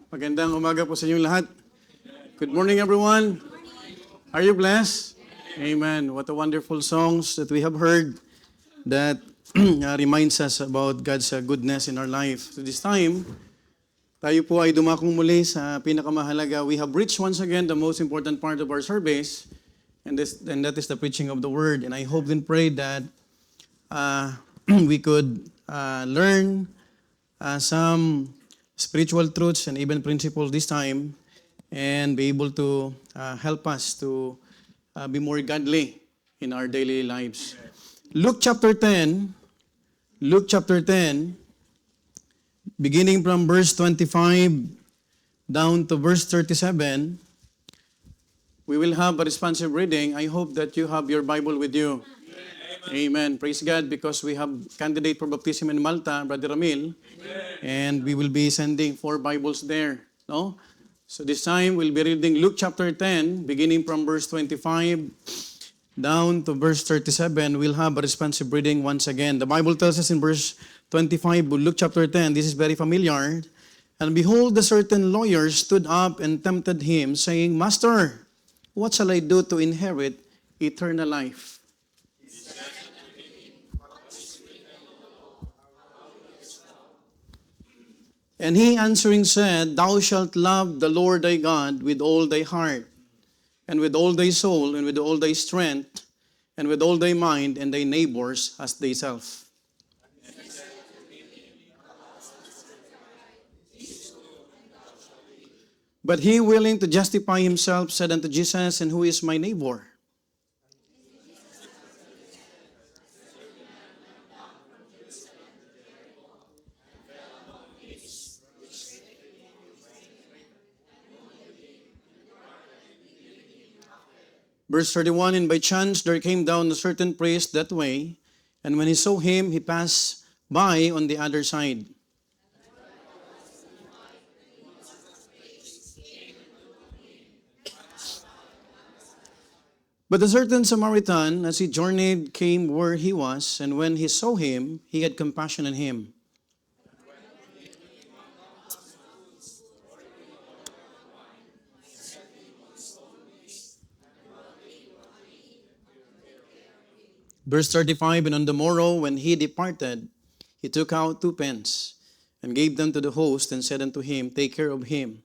Magandang umaga po sa inyong lahat. Good morning, everyone. Are you blessed? Amen. What a wonderful songs that we have heard that reminds us about God's goodness in our life. So this time, tayo po ay dumakong muli sa pinakamahalaga. We have reached once again the most important part of our service, and that is the preaching of the Word. And I hope and pray that we could learn some spiritual truths and even principles this time and be able to help us to be more godly in our daily lives. Luke chapter 10, beginning from verse 25 down to verse 37, we will have a responsive reading. I hope that you have your Bible with you. Amen. Praise God, because we have candidate for baptism in Malta, Brother Ramil, and we will be sending 4 Bibles there. No? So this time we'll be reading Luke chapter 10, beginning from verse 25 down to verse 37. We'll have a responsive reading once again. The Bible tells us in verse 25, Luke chapter 10, this is very familiar. And behold, a certain lawyer stood up and tempted him, saying, Master, what shall I do to inherit eternal life? And he answering said, Thou shalt love the Lord thy God with all thy heart, and with all thy soul, and with all thy strength, and with all thy mind, and thy neighbors as thyself. But he, willing to justify himself, said unto Jesus, And who is my neighbor? Verse 31, And by chance there came down a certain priest that way, and when he saw him, he passed by on the other side. But a certain Samaritan, as he journeyed, came where he was, and when he saw him, he had compassion on him. Verse 35, And on the morrow, when he departed, he took out 2 pence, and gave them to the host, and said unto him, Take care of him,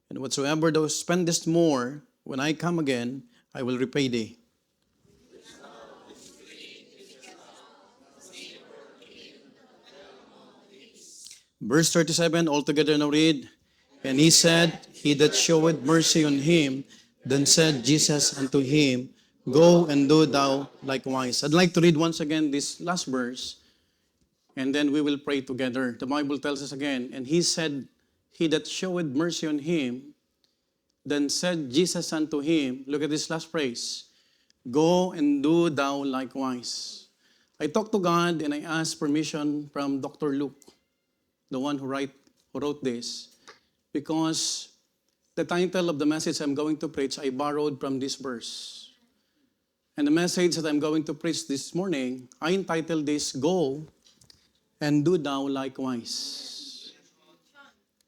and whatsoever thou spendest more, when I come again, I will repay thee. Verse 37, altogether now read, And he said, He that showeth mercy on him, then said Jesus unto him, Go and do thou likewise. I'd like to read once again this last verse, and then we will pray together. The Bible tells us again, And he said, He that showeth mercy on him, then said Jesus unto him, look at this last phrase, Go and do thou likewise. I talked to God and I asked permission from Dr. Luke, the one who wrote this, because the title of the message I'm going to preach, I borrowed from this verse. And the message that I'm going to preach this morning, I entitled this, Go and Do Thou Likewise.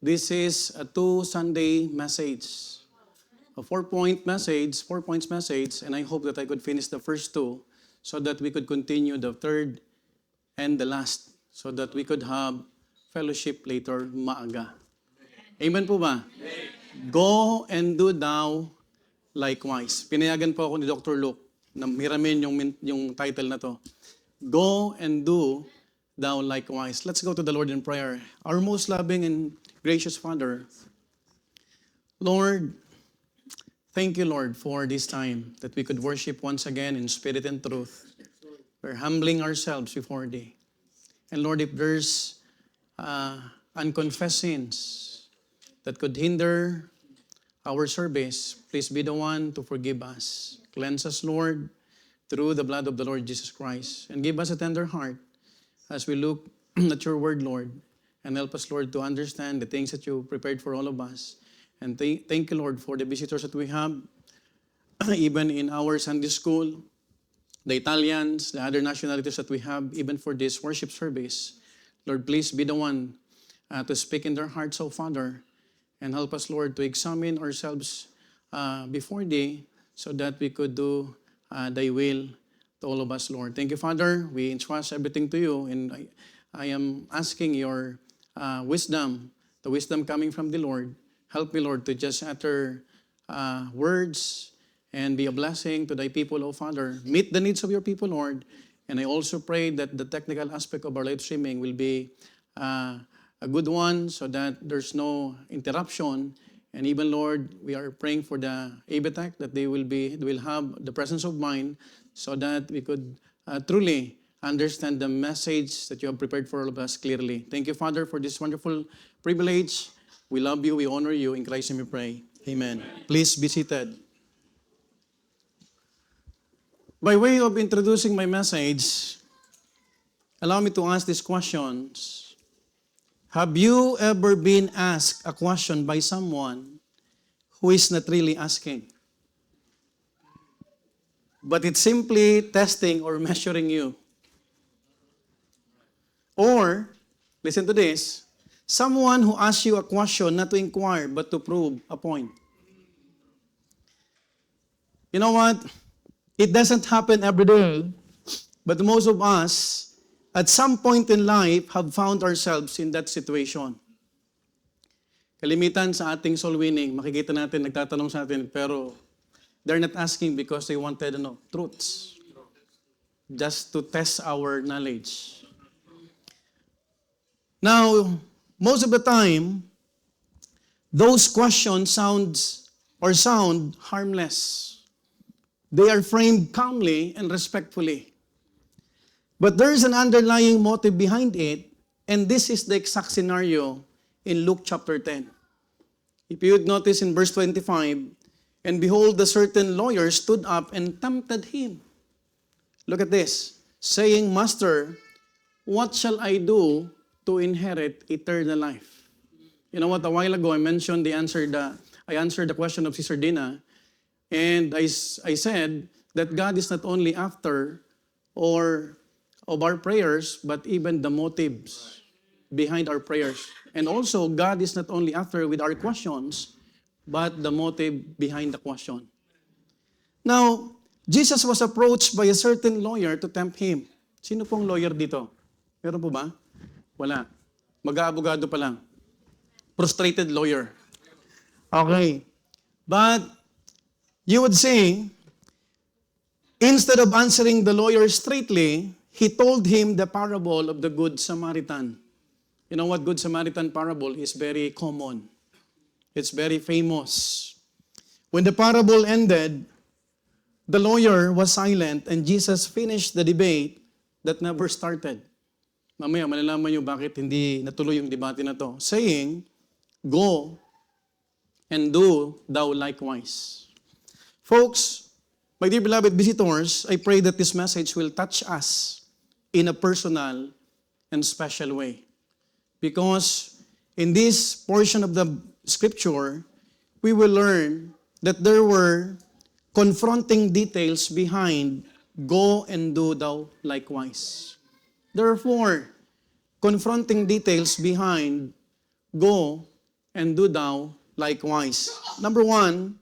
This is a 2 Sunday message, a 4-point message, 4 points message, and I hope that I could finish the first 2 so that we could continue the third and the last so that we could have fellowship later maaga. Amen po ba? Amen. Go and do thou likewise. Pinayagan po ako ni Dr. Luke na hiramin yung title na to. Go and do thou likewise. Let's go to the Lord in prayer. Our most loving and gracious Father, Lord, thank you, Lord, for this time that we could worship once again in spirit and truth. We're humbling ourselves before thee. And Lord, if there's unconfessed sins that could hinder our service, please be the one to forgive us. Cleanse us, Lord, through the blood of the Lord Jesus Christ. And give us a tender heart as we look at your word, Lord. And help us, Lord, to understand the things that you prepared for all of us. And thank you, Lord, for the visitors that we have, even in our Sunday school, the Italians, the other nationalities that we have, even for this worship service. Lord, please be the one to speak in their hearts, oh Father, and help us, Lord, to examine ourselves before Thee so that we could do Thy will to all of us, Lord. Thank you, Father. We entrust everything to You, and I am asking Your wisdom, the wisdom coming from the Lord. Help me, Lord, to just utter words and be a blessing to Thy people, O Father. Meet the needs of Your people, Lord. And I also pray that the technical aspect of our live streaming will be a good one so that there's no interruption. And even, Lord, we are praying for the ABTech that they will have the presence of mind so that we could truly understand the message that You have prepared for all of us clearly. Thank You, Father, for this wonderful privilege. We love You, we honor You. In Christ's name we pray. Amen. Please be seated. By way of introducing my message, allow me to ask these questions. Have you ever been asked a question by someone who is not really asking, but it's simply testing or measuring you? Or, listen to this, someone who asks you a question not to inquire but to prove a point. You know what? It doesn't happen every day, but most of us, at some point in life, have found ourselves in that situation. Kalimitan sa ating soul winning, makikita natin, nagtatanong sa atin, pero they're not asking because they wanted truths. Just to test our knowledge. Now, most of the time, those questions sound harmless. They are framed calmly and respectfully. But there is an underlying motive behind it, and this is the exact scenario in Luke chapter 10. If you would notice in verse 25, and behold, a certain lawyer stood up and tempted him. Look at this, saying, Master, what shall I do to inherit eternal life? You know what, a while ago I answered the question of Sister Dina, and I said that God is not only after of our prayers, but even the motives behind our prayers. And also, God is not only after with our questions, but the motive behind the question. Now, Jesus was approached by a certain lawyer to tempt Him. Sino pong lawyer dito? Meron po ba? Wala. Mag-aabogado pa lang. Frustrated lawyer. Okay. But, you would say, instead of answering the lawyer straightly, he told him the parable of the Good Samaritan. You know what, Good Samaritan parable is very common. It's very famous. When the parable ended, the lawyer was silent and Jesus finished the debate that never started. Mamaya, malalaman niyo bakit hindi natuloy yung debate na to. Saying, go and do thou likewise. Folks, my dear beloved visitors, I pray that this message will touch us in a personal and special way. Because in this portion of the scripture, we will learn that there were confronting details behind go and do thou likewise. There are 4 confronting details behind go and do thou likewise. Number 1,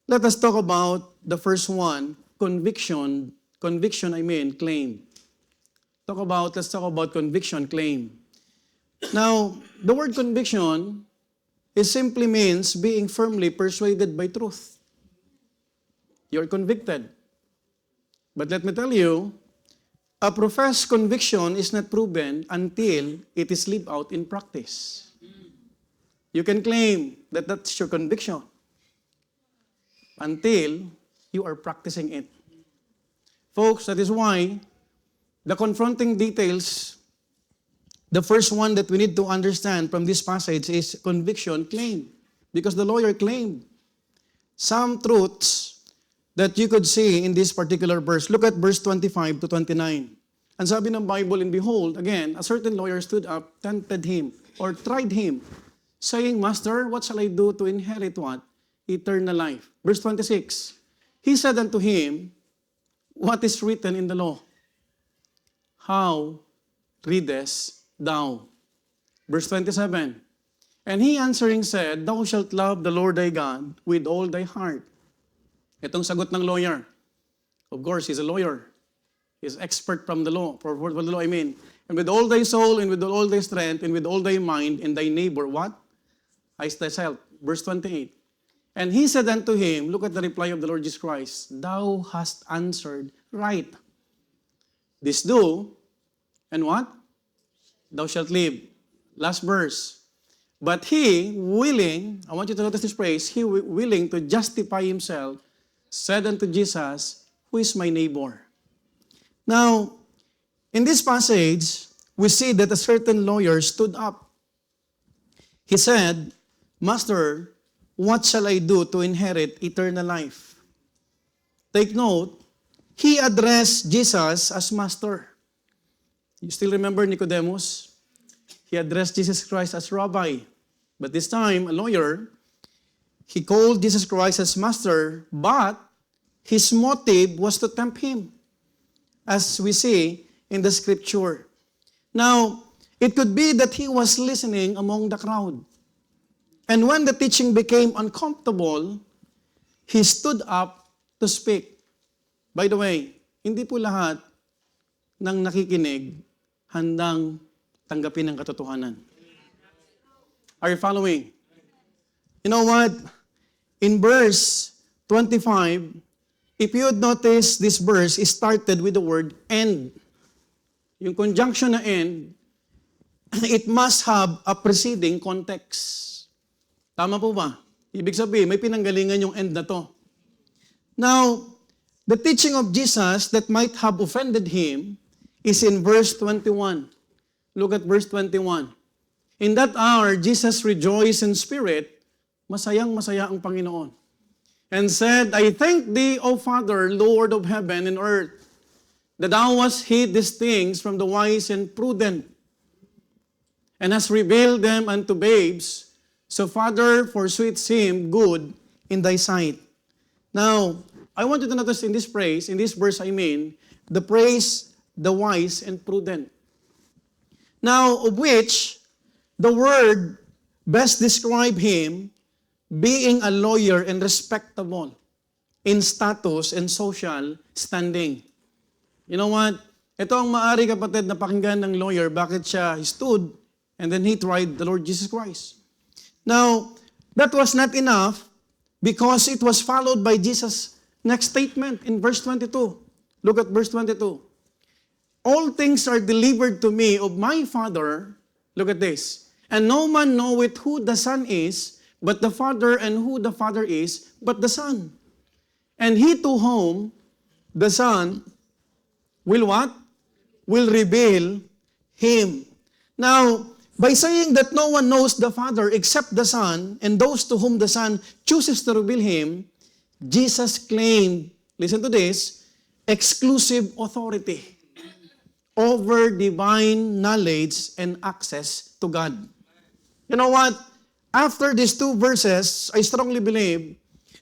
let us talk about the first one, conviction. Conviction, claim. Let's talk about conviction, claim. Now, the word conviction, it simply means being firmly persuaded by truth. You're convicted. But let me tell you, a professed conviction is not proven until it is lived out in practice. You can claim that that's your conviction until you are practicing it. Folks, that is why the confronting details, the first one that we need to understand from this passage is conviction, claim. Because the lawyer claimed some truths that you could see in this particular verse. Look at verse 25 to 29. And sabi ng Bible, and behold, again, a certain lawyer stood up, tempted him, or tried him, saying, Master, what shall I do to inherit what? Eternal life. Verse 26, he said unto him, what is written in the law? How readest thou? Verse 27, And he answering said, Thou shalt love the Lord thy God with all thy heart. Itong sagot ng lawyer. Of course, he's a lawyer. He's expert from the law. For the law, I mean. And with all thy soul, and with all thy strength, and with all thy mind, and thy neighbor, what? As thyself. Verse 28. And he said unto him, look at the reply of the Lord Jesus Christ, Thou hast answered right. This do, and what? Thou shalt live. Last verse. But he, willing, I want you to notice this phrase, he willing to justify himself, said unto Jesus, Who is my neighbor? Now, in this passage, we see that a certain lawyer stood up. He said, Master, what shall I do to inherit eternal life? Take note, he addressed Jesus as Master. You still remember Nicodemus? He addressed Jesus Christ as Rabbi. But this time, a lawyer, he called Jesus Christ as Master, but his motive was to tempt him, as we see in the scripture. Now, it could be that he was listening among the crowd. And when the teaching became uncomfortable, he stood up to speak. By the way, hindi po lahat ng nakikinig handang tanggapin ang katotohanan. Are you following? You know what? In verse 25, if you would notice, this verse is started with the word and. Yung conjunction na and, it must have a preceding context. Tama po ba? Ibig sabihin, may pinanggalingan yung end na to. Now, the teaching of Jesus that might have offended him is in verse 21. Look at verse 21. In that hour, Jesus rejoiced in spirit, masayang-masaya ang Panginoon, and said, I thank thee, O Father, Lord of heaven and earth, that thou hast hid these things from the wise and prudent, and hast revealed them unto babes. So, Father, forsweet seem good in thy sight. Now, I want you to notice in this phrase, in this verse I mean, the praise, the wise and prudent. Now, of which, the word best describe him being a lawyer and respectable in status and social standing. You know what? Ito ang maari kapatid na pakinggan ng lawyer, bakit siya stood and then he tried the Lord Jesus Christ. Now, that was not enough because it was followed by Jesus' next statement in verse 22. Look at verse 22. All things are delivered to me of my Father. Look at this. And no man knoweth who the Son is, but the Father, and who the Father is, but the Son. And he to whom the Son will what? Will reveal him. Now, by saying that no one knows the Father except the Son, and those to whom the Son chooses to reveal him, Jesus claimed, listen to this, exclusive authority over divine knowledge and access to God. You know what? After these two verses, I strongly believe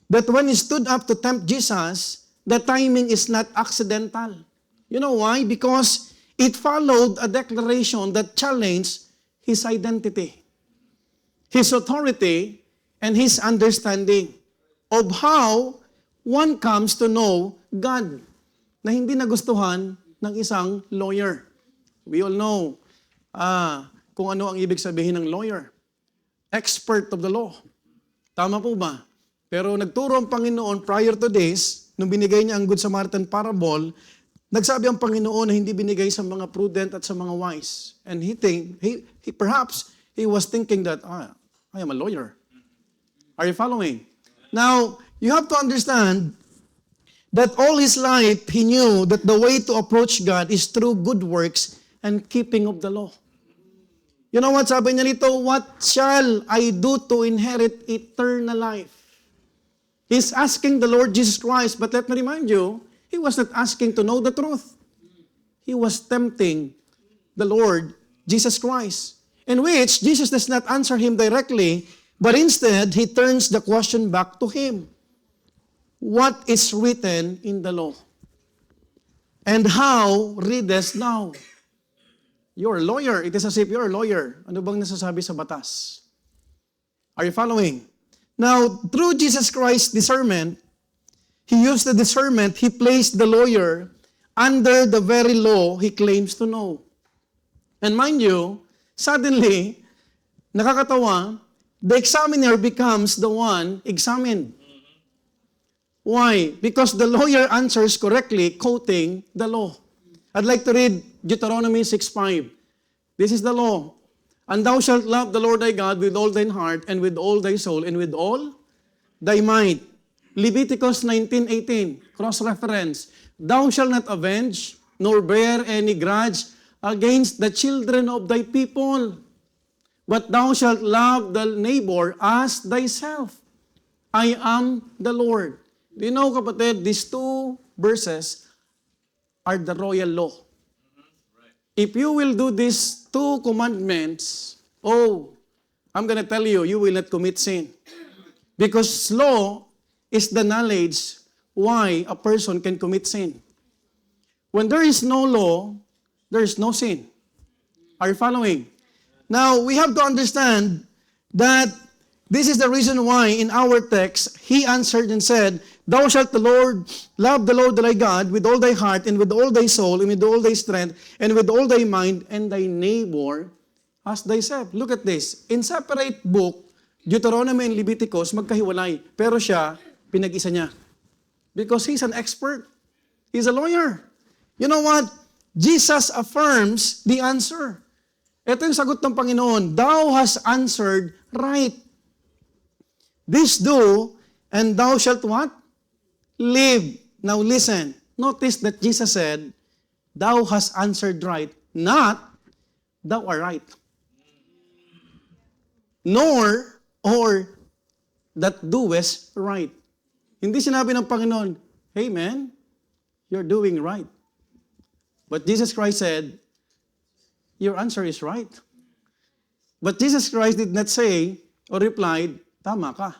that when he stood up to tempt Jesus, the timing is not accidental. You know why? Because it followed a declaration that challenged his identity, his authority, and his understanding of how one comes to know God na hindi nagustuhan ng isang lawyer. We all know kung ano ang ibig sabihin ng lawyer. Expert of the law. Tama po ba? Pero nagturo ang Panginoon prior to this, nung binigay niya ang Good Samaritan parable, nagsabi ang Panginoon na hindi binigay sa mga prudent at sa mga wise. And perhaps he was thinking that, I am a lawyer. Are you following? Now, you have to understand that all his life, he knew that the way to approach God is through good works and keeping of the law. You know what? Sabi niya nito, what shall I do to inherit eternal life? He's asking the Lord Jesus Christ, but let me remind you, he was not asking to know the truth. He was tempting the Lord Jesus Christ, in which Jesus does not answer him directly, but instead, he turns the question back to him. What is written in the law? And how readest thou? You're a lawyer. It is as if you're a lawyer. Ano bang nasasabi sa batas? Are you following? Now, through Jesus Christ's discernment, He used the discernment, He placed the lawyer under the very law he claims to know. And mind you, suddenly, nakakatawa, the examiner becomes the one examined. Why? Because the lawyer answers correctly, quoting the law. I'd like to read Deuteronomy 6:5. This is the law. And thou shalt love the Lord thy God with all thine heart, and with all thy soul, and with all thy might. Leviticus 19:18, cross-reference. Thou shalt not avenge, nor bear any grudge against the children of thy people, but thou shalt love the neighbor as thyself. I am the Lord. Do you know, kapatid, these two verses are the royal law. If you will do these two commandments, I'm going to tell you, you will not commit sin. Because law is the knowledge why a person can commit sin. When there is no law, there is no sin. Are you following? Now, we have to understand that this is the reason why in our text, He answered and said, Thou shalt love the Lord thy God with all thy heart, and with all thy soul, and with all thy strength, and with all thy mind, and thy neighbor as thyself. Look at this. In separate book, Deuteronomy and Leviticus, magkahiwalay. Pero siya, pinag-isa niya. Because he's an expert. He's a lawyer. You know what? Jesus affirms the answer. Ito yung sagot ng Panginoon. Thou hast answered right. This do, and thou shalt what? Live. Now listen. Notice that Jesus said, Thou hast answered right. Not, thou art right. Nor, or, that doest right. Hindi sinabi ng Panginoon, hey man, you're doing right. But Jesus Christ said, your answer is right. But Jesus Christ did not say or replied, tama ka.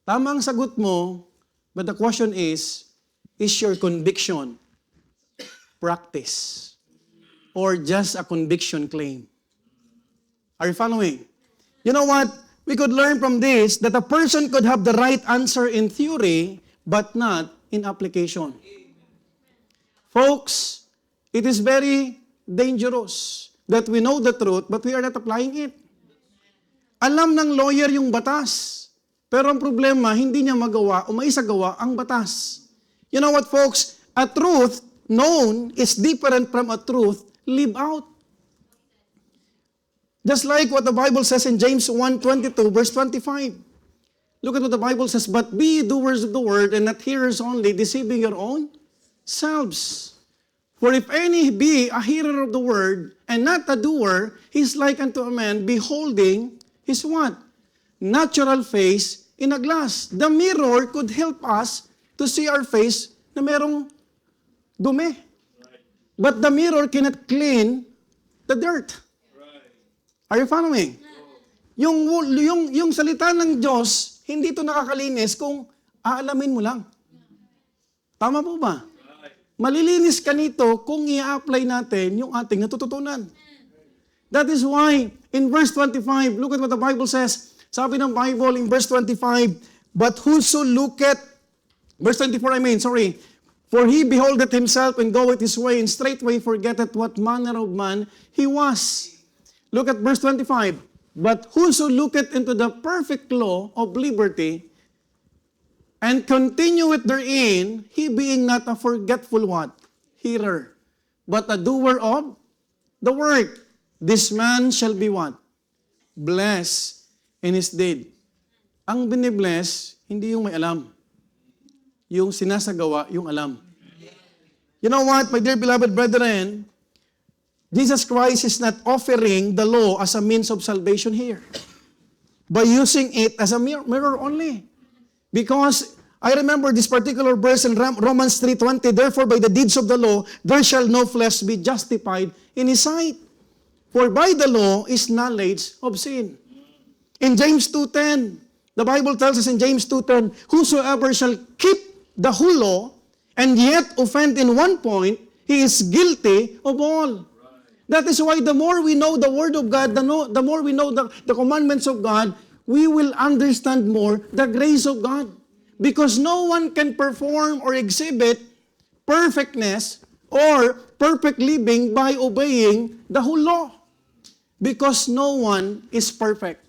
Tama ang sagot mo, but the question is your conviction practice or just a conviction claim? Are you following? You know what? We could learn from this that a person could have the right answer in theory, but not in application. Folks, it is very dangerous that we know the truth, but we are not applying it. Alam ng lawyer yung batas, pero ang problema, hindi niya magawa o maisagawa ang batas. You know what, folks? A truth known is different from a truth lived out. Just like what the Bible says in James 1:22, verse 25. Look at what the Bible says, But be doers of the word, and not hearers only, deceiving your own selves. For if any be a hearer of the word, and not a doer, he is like unto a man beholding his what? Natural face in a glass. The mirror could help us to see our face na merong dumi. But the mirror cannot clean the dirt. Are you following? Yung salita ng Diyos, hindi ito nakakalinis kung aalamin mo lang. Tama po ba? Malilinis ka nito kung i-apply natin yung ating natututunan. That is why, in verse 25, look at what the Bible says. Sabi ng Bible in verse 25, But whoso looketh, verse 24 For he beholdeth himself and goeth his way, and straightway forgetteth what manner of man he was. Look at verse 25. But whoso looketh into the perfect law of liberty, and continueth therein, he being not a forgetful what? Hearer, but a doer of the work. This man shall be what? Blessed in his deed. Ang binibless, hindi yung may alam. Yung sinasagawa, yung alam. You know what, my dear beloved brethren, Jesus Christ is not offering the law as a means of salvation here, by using it as a mirror only. Because I remember this particular verse in Romans 3:20, Therefore by the deeds of the law, there shall no flesh be justified in his sight. For by the law is knowledge of sin. In James 2:10, the Bible tells us in James 2:10, Whosoever shall keep the whole law, and yet offend in one point, he is guilty of all. That is why the more we know the Word of God, the more we know the commandments of God, we will understand more the grace of God. Because no one can perform or exhibit perfectness or perfect living by obeying the whole law. Because no one is perfect.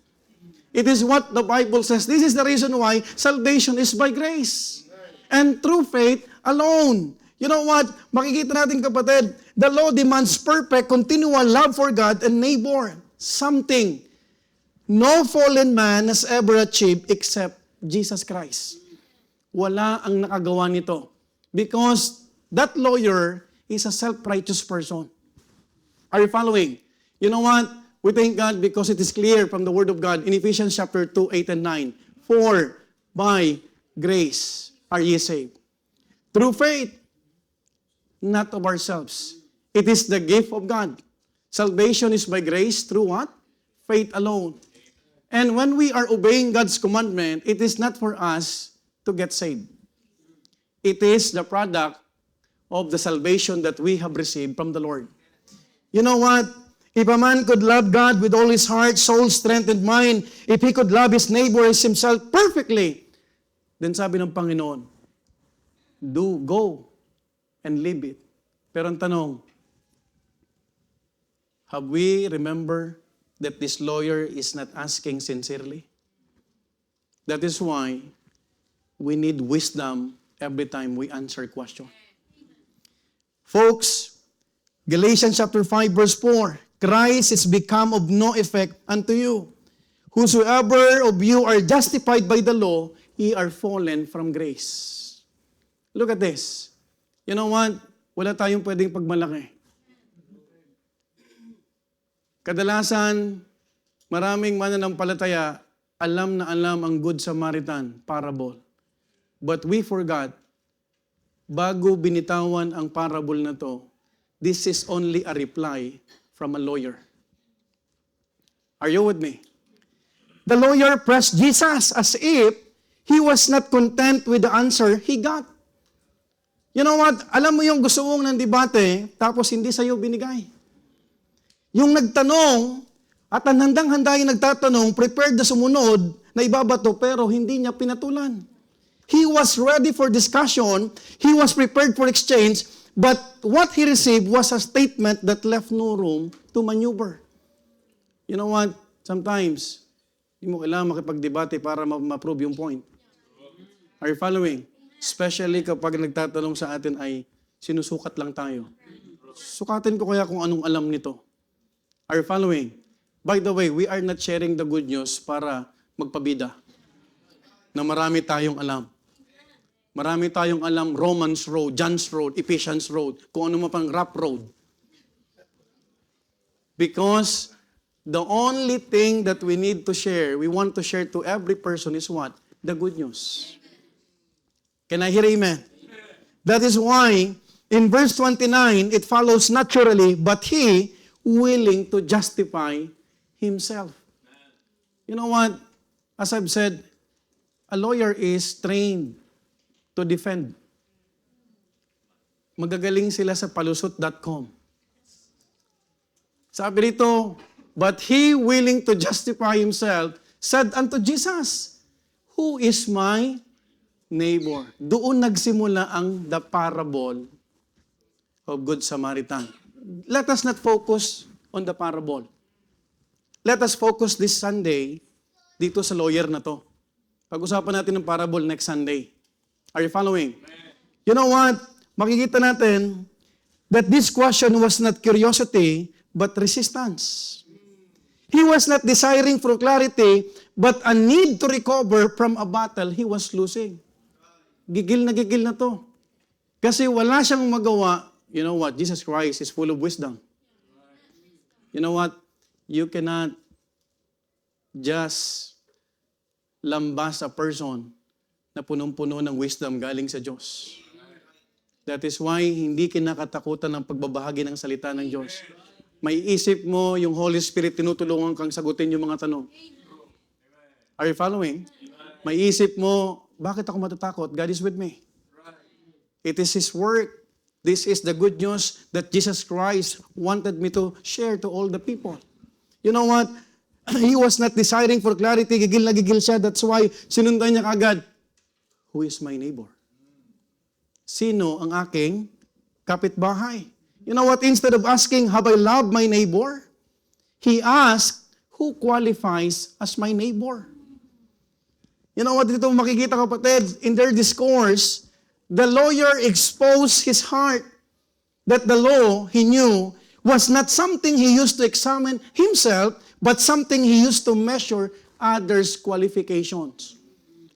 It is what the Bible says. This is the reason why salvation is by grace. And through faith alone. You know what? Makikita natin, kapatid, the law demands perfect, continual love for God and neighbor. Something no fallen man has ever achieved except Jesus Christ. Wala ang nakagawa nito. Because that lawyer is a self-righteous person. Are you following? You know what? We thank God because it is clear from the Word of God in Ephesians chapter 2, 8 and 9. For by grace are ye saved. Through faith, not of ourselves. It is the gift of God. Salvation is by grace through what? Faith alone. And when we are obeying God's commandment, it is not for us to get saved. It is the product of the salvation that we have received from the Lord. You know what? If a man could love God with all his heart, soul, strength, and mind, if he could love his neighbor as himself perfectly, then sabi ng Panginoon, go and live it. Pero ang tanong, have we remember that this lawyer is not asking sincerely? That is why we need wisdom every time we answer question. Folks, Galatians chapter 5 verse 4, Christ is become of no effect unto you. Whosoever of you are justified by the law, ye are fallen from grace. Look at this. You know what? Wala tayong pwedeng pagmalaki. Kadalasan, maraming mananampalataya, alam na alam ang Good Samaritan parable. But we forgot, bago binitawan ang parable na to, this is only a reply from a lawyer. Are you with me? The lawyer pressed Jesus as if he was not content with the answer he got. You know what? Alam mo yung gusto mong ng debate, tapos hindi sa'yo binigay. Yung nagtanong, at ang handang-handa yung nagtatanong, prepared na sumunod, na ibabato, pero hindi niya pinatulan. He was ready for discussion, he was prepared for exchange, but what he received was a statement that left no room to maneuver. You know what? Sometimes, hindi mo kailangan makipag-debate para ma-prove yung point. Are you following? Especially kapag nagtatanong sa atin ay sinusukat lang tayo. Sukatin ko kaya kung anong alam nito. Are you following? By the way, we are not sharing the good news para magpabida. Na marami tayong alam. Marami tayong alam, Romans Road, John's Road, Ephesians Road, kung ano mo pang rap road. Because the only thing that we need to share, we want to share to every person is what? The good news. Can I hear amen? That is why, in verse 29, it follows naturally, but he willing to justify himself. You know what? As I've said, a lawyer is trained to defend. Magagaling sila sa palusot.com. Sabi dito, but he willing to justify himself said unto Jesus, who is my neighbor? Doon nagsimula ang the parable of Good Samaritan. Let us not focus on the parable. Let us focus this Sunday dito sa lawyer na to. Pag-usapan natin ng parable next Sunday. Are you following? You know what? Makikita natin that this question was not curiosity, but resistance. He was not desiring for clarity, but a need to recover from a battle he was losing. Gigil na to. Kasi wala siyang magawa. You know what? Jesus Christ is full of wisdom. You know what? You cannot just lambas a person na punong-puno ng wisdom galing sa Diyos. That is why hindi kinakatakutan ng pagbabahagi ng salita ng Diyos. May isip mo, yung Holy Spirit, tinutulungan kang sagutin yung mga tanong. Are you following? May isip mo, bakit ako matatakot? God is with me. It is His work. This is the good news that Jesus Christ wanted me to share to all the people. You know what? He was not desiring for clarity. Gigil na gigil siya. That's why sinundan niya kagad, who is my neighbor? Sino ang aking kapitbahay? You know what? Instead of asking, have I loved my neighbor? He asked, who qualifies as my neighbor? You know what? Dito makikita, kapatid, in their discourse, the lawyer exposed his heart that the law he knew was not something he used to examine himself, but something he used to measure others' qualifications.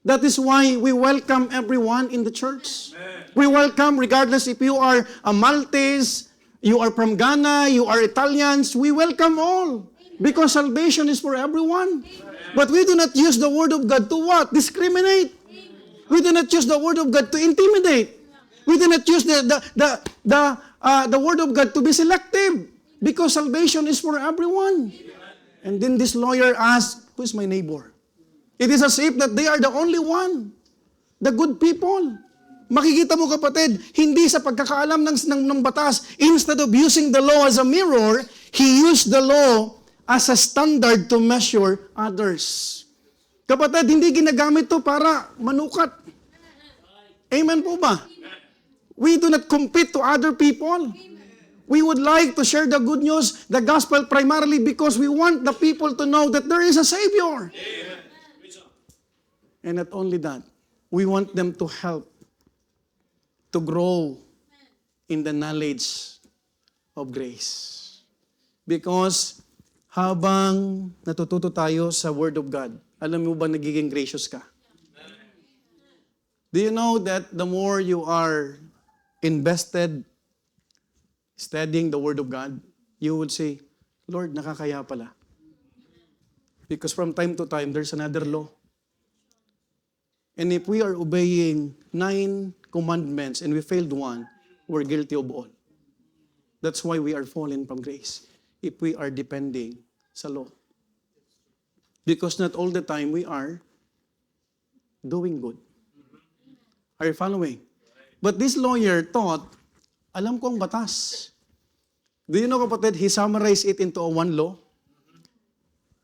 That is why we welcome everyone in the church. Amen. We welcome, regardless if you are a Maltese, you are from Ghana, you are Italians, we welcome all. Because salvation is for everyone. But we do not use the word of God to what? Discriminate. We do not use the word of God to intimidate. We do not use the word of God to be selective. Because salvation is for everyone. And then this lawyer asked, who is my neighbor? It is as if that they are the only one. The good people. Makikita mo, kapatid, hindi sa pagkakaalam ng batas, instead of using the law as a mirror, he used the law as a standard to measure others. Kapatid, hindi ginagamit to para manukat. Amen po ba? We do not compete to other people. We would like to share the good news, the gospel, primarily because we want the people to know that there is a Savior. And not only that, we want them to help to grow in the knowledge of grace. Because habang natututo tayo sa Word of God, alam mo ba nagiging gracious ka? Do you know that the more you are invested studying the Word of God, you will say, Lord, nakakaya pala. Because from time to time, there's another law. And if we are obeying 9 commandments and we failed one, we're guilty of all. That's why we are fallen from grace. If we are depending sa law. Because not all the time we are doing good. Are you following? But this lawyer thought, alam ko ang batas. Do you know, kapatid, he summarized it into one law.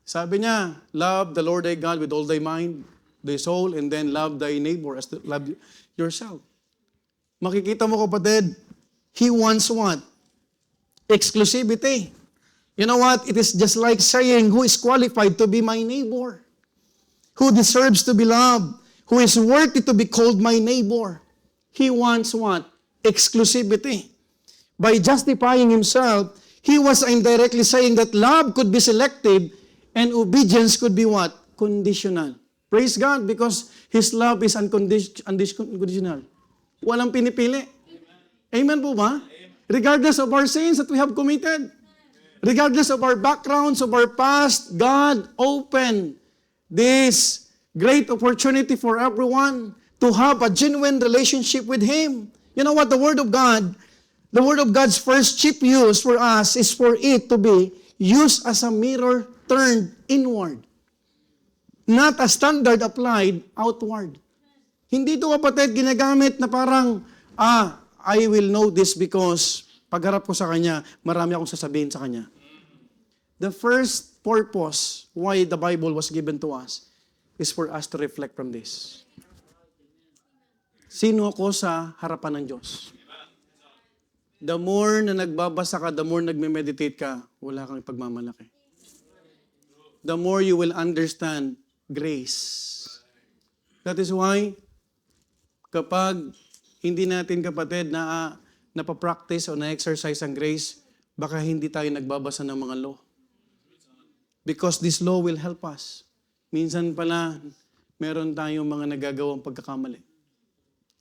Sabi niya, love the Lord thy God with all thy mind, thy soul, and then love thy neighbor as love yourself. Makikita mo, kapatid, he wants what? Exclusivity. You know what? It is just like saying, who is qualified to be my neighbor? Who deserves to be loved? Who is worthy to be called my neighbor? He wants what? Exclusivity. By justifying himself, he was indirectly saying that love could be selective and obedience could be what? Conditional. Praise God, because His love is unconditional. Walang pinipili. Amen po ba? Regardless of our sins that we have committed, regardless of our backgrounds, of our past, God opened this great opportunity for everyone to have a genuine relationship with Him. You know what? The Word of God's first chief use for us is for it to be used as a mirror turned inward. Not a standard applied outward. Hindi ito, kapatid, ginagamit na parang, I will know this because pagharap ko sa Kanya, marami akong sasabihin sa Kanya. The first purpose why the Bible was given to us is for us to reflect from this. Sino ako sa harapan ng Diyos? The more na nagbabasa ka, the more nagme-meditate ka, wala kang pagmamalaki. The more you will understand grace. That is why, kapag hindi natin, kapatid, na napapractice o na-exercise ang grace, baka hindi tayo nagbabasa ng mga law. Because this law will help us. Minsan pala, meron tayong mga nagagawang pagkakamali.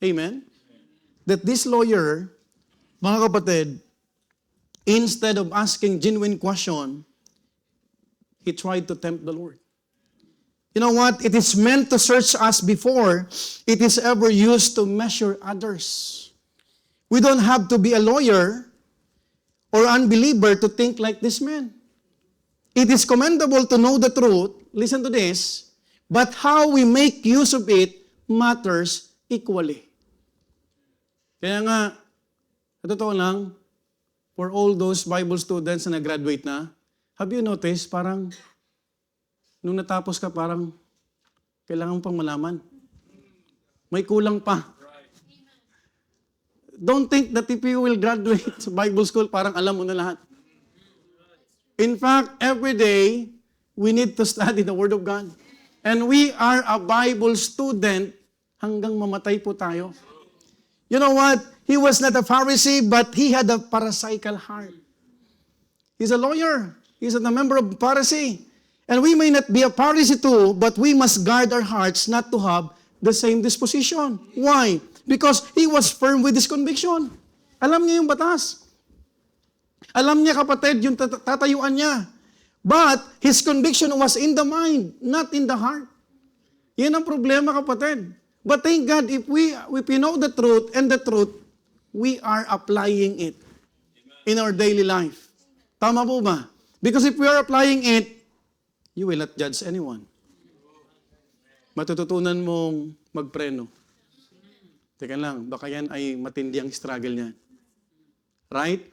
Amen? That this lawyer, mga kapatid, instead of asking genuine question, he tried to tempt the Lord. You know what? It is meant to search us before it is ever used to measure others. We don't have to be a lawyer or unbeliever to think like this man. It is commendable to know the truth, listen to this, but how we make use of it matters equally. Kaya nga, totoo lang, for all those Bible students na nag-graduate na, have you noticed, parang Nung natapos ka, parang kailangan pang malaman. May kulang pa. Don't think that if you will graduate sa Bible school, parang alam mo na lahat. In fact, every day, we need to study the Word of God. And we are a Bible student hanggang mamatay po tayo. You know what? He was not a Pharisee, but he had a Pharisaical heart. He's a lawyer. He's a member of Pharisee. And we may not be a Pharisee too, but we must guard our hearts not to have the same disposition. Why? Because he was firm with his conviction. Alam niya yung batas. Alam niya, kapatid, yung tatayuan niya. But his conviction was in the mind, not in the heart. Yan ang problema, kapatid. But thank God, if we know the truth, and the truth, we are applying it in our daily life. Tama po ba? Because if we are applying it, you will not judge anyone. Matututunan mong magpreno. Teka lang, baka yan ay matindi ang struggle niya. Right?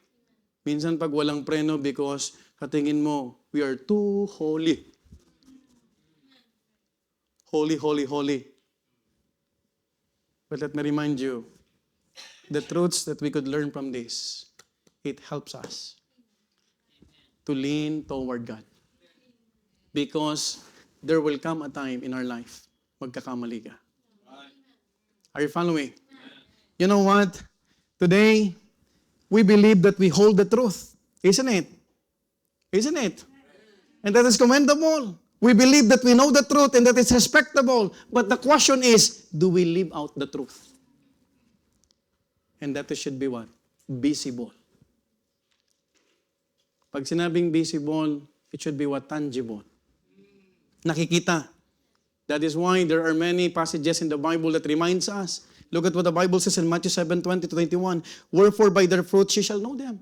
Minsan pag walang preno because katingin mo, we are too holy. Holy, holy, holy. But let me remind you, the truths that we could learn from this, it helps us to lean toward God. Because there will come a time in our life, magkakamali ka. Are you following? You know what? Today, we believe that we hold the truth. Isn't it? Isn't it? And that is commendable. We believe that we know the truth and that it's respectable. But the question is, do we live out the truth? And that should be what? Visible. Pag sinabing visible, it should be what? Tangible. Nakikita. That is why there are many passages in the Bible that reminds us. Look at what the Bible says in Matthew 7:20-21. Wherefore by their fruits ye shall know them.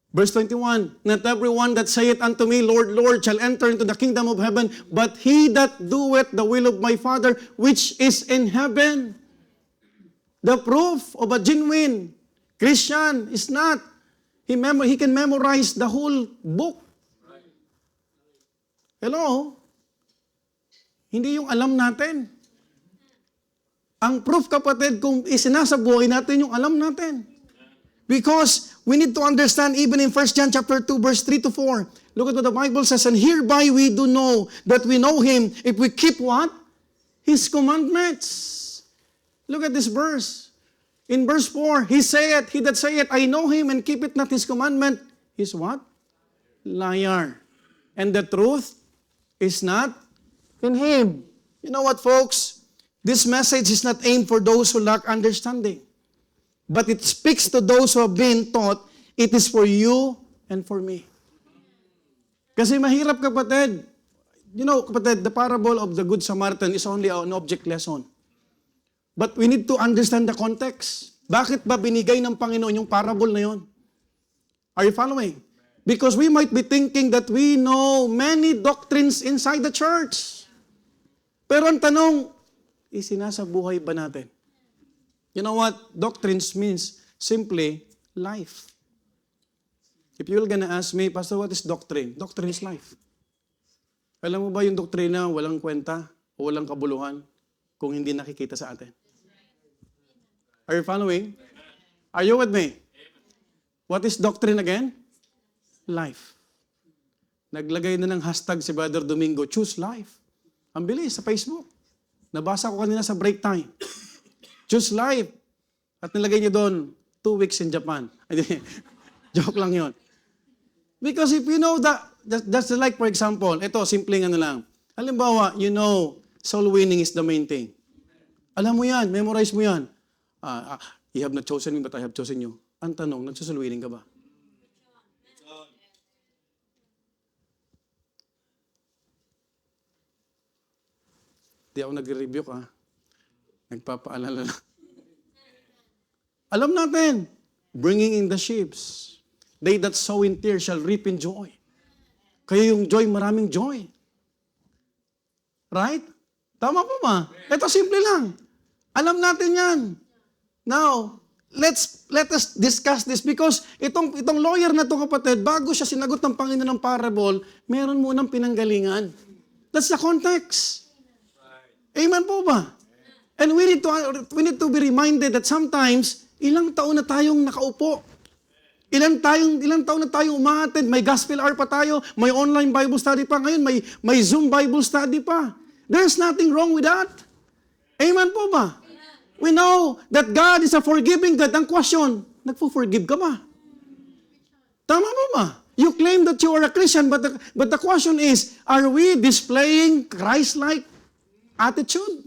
Verse 21, not everyone that saith unto me, Lord, Lord, shall enter into the kingdom of heaven, but he that doeth the will of my Father which is in heaven. The proof of a genuine Christian is not, he can memorize the whole book. Hello? Hindi yung alam natin. Ang proof, kapatid, kung isinasa buhay natin yung alam natin. Because we need to understand even in 1 John chapter 2, verse 3-4. Look at what the Bible says, and hereby we do know that we know Him if we keep what? His commandments. Look at this verse. In verse 4, he that saith, I know Him and keep it not His commandment, is what? Liar. And the truth is not in Him. You know what, folks? This message is not aimed for those who lack understanding. But it speaks to those who have been taught. It is for you and for me. Kasi mahirap, kapatid. You know, kapatid, the parable of the Good Samaritan is only an object lesson. But we need to understand the context. Bakit ba binigay ng Panginoon yung parable na yon? Are you following? Because we might be thinking that we know many doctrines inside the church. Pero ang tanong, isinasabuhay ba natin? You know what? Doctrines means simply life. If you're gonna ask me, Pastor, what is doctrine? Doctrine is life. Alam mo ba yung doktrina walang kwenta o walang kabuluhan kung hindi nakikita sa atin? Are you following? Are you with me? What is doctrine again? Life. Naglagay na ng hashtag si Brother Domingo, choose life. Ang bilis sa Facebook. Nabasa ko kanina sa break time. Choose life. At nilagay niya doon, 2 weeks in Japan. Joke lang yon. Because if you know that, that's like for example, ito, simpleng ano lang. Halimbawa, you know, soul winning is the main thing. Alam mo yan, memorize mo yan. You have not chosen me, but I have chosen you. Ang tanong, nagsoul winning ka ba? Di ako nagre-rebuke, Nagpapaalala lang. Alam natin, bringing in the sheaves. They that sow in tears shall reap in joy. Kaya yung joy, maraming joy. Right? Tama po ba? Ito simple lang. Alam natin yan. Now, let us discuss this because itong lawyer na to, kapatid, bago siya sinagot ng Panginoon ng parable, meron munang pinanggalingan. That's the context. Amen po ba? And we need to be reminded that sometimes ilang taon na tayong nakaupo. Ilang taon na tayong umattend, may gospel hour pa tayo, may online Bible study pa ngayon, may Zoom Bible study pa. There's nothing wrong with that. Amen po ba? We know that God is a forgiving God. Ang question, nagpo-forgive ka ba? Tama po ba? You claim that you are a Christian, but the question is, are we displaying Christ-like attitude?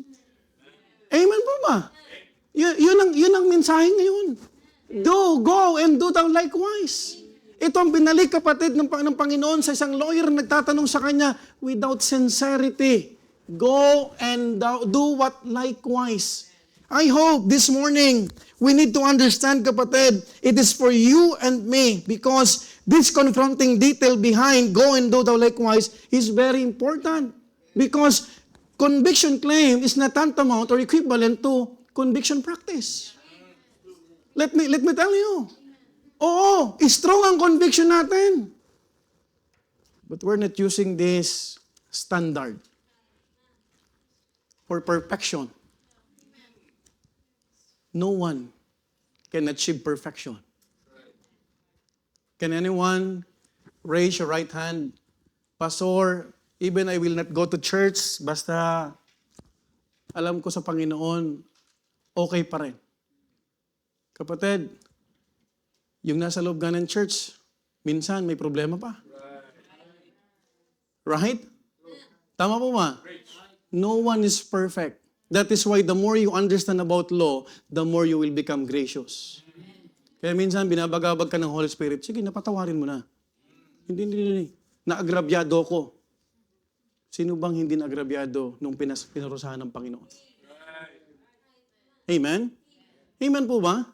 Amen po ba? Yun ang mensahe ngayon. Go and do thou likewise. Ito ang binalik, kapatid, ng Panginoon sa isang lawyer na nagtatanong sa kanya, without sincerity, go and do what likewise. I hope this morning, we need to understand, kapatid, it is for you and me, because this confronting detail behind go and do thou likewise is very important. Because conviction claim is not tantamount or equivalent to conviction practice. Let me tell you. Oo, strong ang conviction natin. But we're not using this standard for perfection. No one can achieve perfection. Can anyone raise your right hand? Pastor, even I will not go to church, basta alam ko sa Panginoon, okay pa rin. Kapatid, yung nasa loob nga ng church, minsan may problema pa. Right? Tama po ba? No one is perfect. That is why the more you understand about law, the more you will become gracious. Kaya minsan binabagabag ka ng Holy Spirit, sige, napatawarin mo na. Hindi. Naagrabyado ko. Sino bang hindi naagrabyado nung pinarusahan ng Panginoon? Amen? Amen po ba?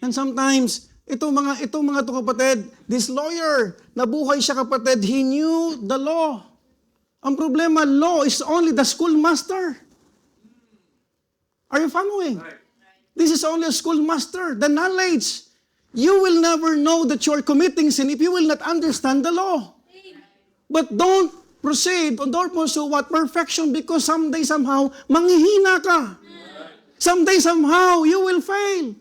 And sometimes, itong mga to, kapatid, this lawyer, nabuhay siya, kapatid, he knew the law. Ang problema, law is only the schoolmaster. Are you following? This is only a schoolmaster. The knowledge. You will never know that you are committing sin if you will not understand the law. But don't proceed or don't pursue what perfection because someday, somehow, manghihina ka. Someday, somehow, you will fail.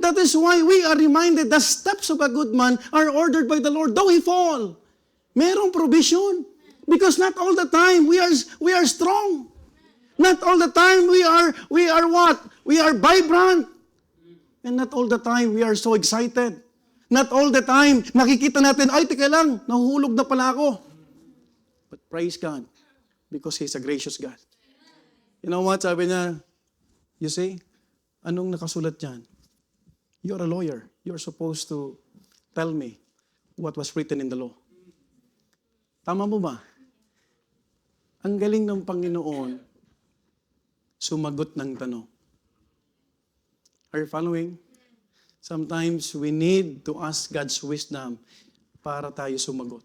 That is why we are reminded the steps of a good man are ordered by the Lord, though he fall. Merong provision. Because not all the time we are strong. Not all the time we are what? We are vibrant. And not all the time we are so excited. Not all the time nakikita natin, ay, teka lang, nahuhulog na pala ako. But praise God, because He's a gracious God. You know what, sabi niya, you see, anong nakasulat dyan? You're a lawyer. You're supposed to tell me what was written in the law. Tama mo ba? Ang galing ng Panginoon, sumagot ng tanong. Are you following? Sometimes we need to ask God's wisdom para tayo sumagot.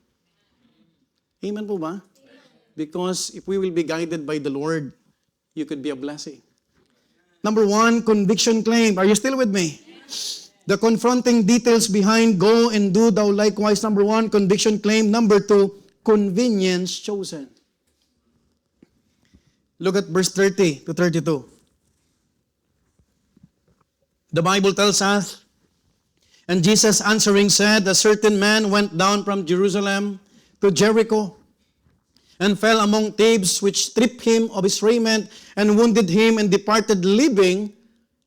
Amen po ba? Because if we will be guided by the Lord, you could be a blessing. Number 1, conviction claim. Are you still with me? The confronting details behind go and do thou likewise. Number 1, conviction claim. Number 2, convenience chosen. Look at verse 30 to 32. The Bible tells us, and Jesus answering said, a certain man went down from Jerusalem to Jericho and fell among thieves, which stripped him of his raiment and wounded him and departed, leaving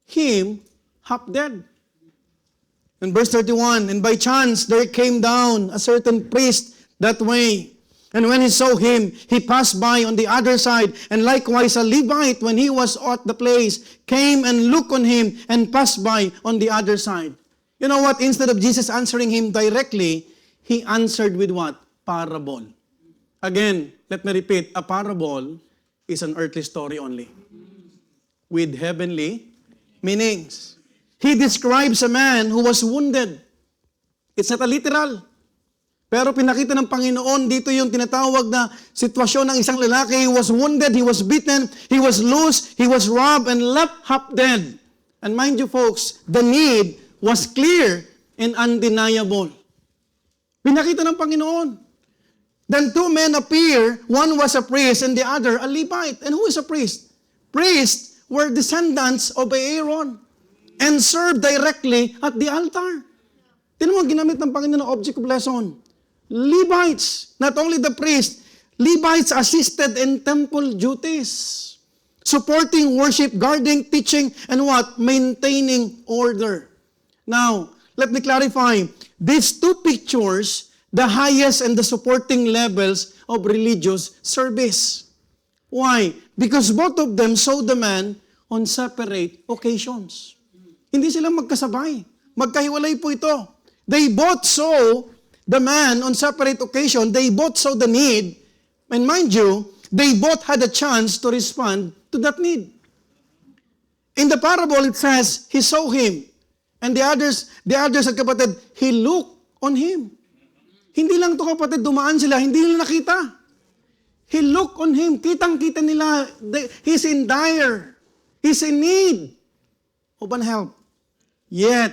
him half dead. In verse 31, and by chance there came down a certain priest that way. And when he saw him, he passed by on the other side. And likewise a Levite, when he was at the place, came and looked on him and passed by on the other side. You know what? Instead of Jesus answering him directly, he answered with what? Parable. Again, let me repeat, a parable is an earthly story only, with heavenly meanings. He describes a man who was wounded. It's not a literal. Pero pinakita ng Panginoon, dito yung tinatawag na sitwasyon ng isang lalaki. He was wounded, he was beaten, he was loose, he was robbed, and left half dead. And mind you folks, the need was clear and undeniable. Pinakita ng Panginoon. Then two men appear, one was a priest and the other a Levite. And who is a priest? Priests were descendants of Aaron and served directly at the altar. Tinan mo, ginamit ng Panginoon ng object of lesson. Levites, not only the priest, Levites assisted in temple duties, supporting worship, guarding, teaching, and what? Maintaining order. Now, let me clarify. These two pictures, the highest and the supporting levels of religious service. Why? Because both of them saw the man on separate occasions. Hindi sila magkasabay. Magkahiwalay po ito. They both saw the man on separate occasion. They both saw the need. And mind you, they both had a chance to respond to that need. In the parable, it says, he saw him. And the others at kapatid, he looked on him. Hindi lang to kapatid, dumaan sila, hindi nila nakita. He looked on him. Kitang-kita nila, he's in dire. He's in need of an help. Yet,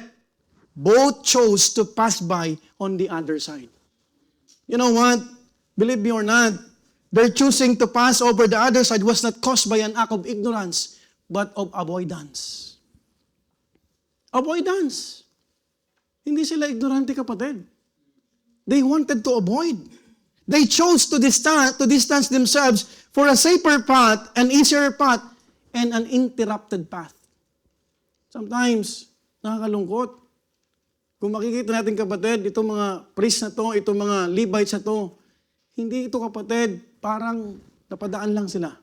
both chose to pass by on the other side. You know what? Believe me or not, their choosing to pass over the other side was not caused by an act of ignorance, but of avoidance. Avoidance. Hindi sila ignorante, kapatid. They wanted to avoid. They chose to distance themselves for a safer path, an easier path, and an interrupted path. Sometimes, nakakalungkot. Kung makikita natin, kapatid, itong mga priest na to, itong mga Levites na to, hindi ito, kapatid, parang napadaan lang sila.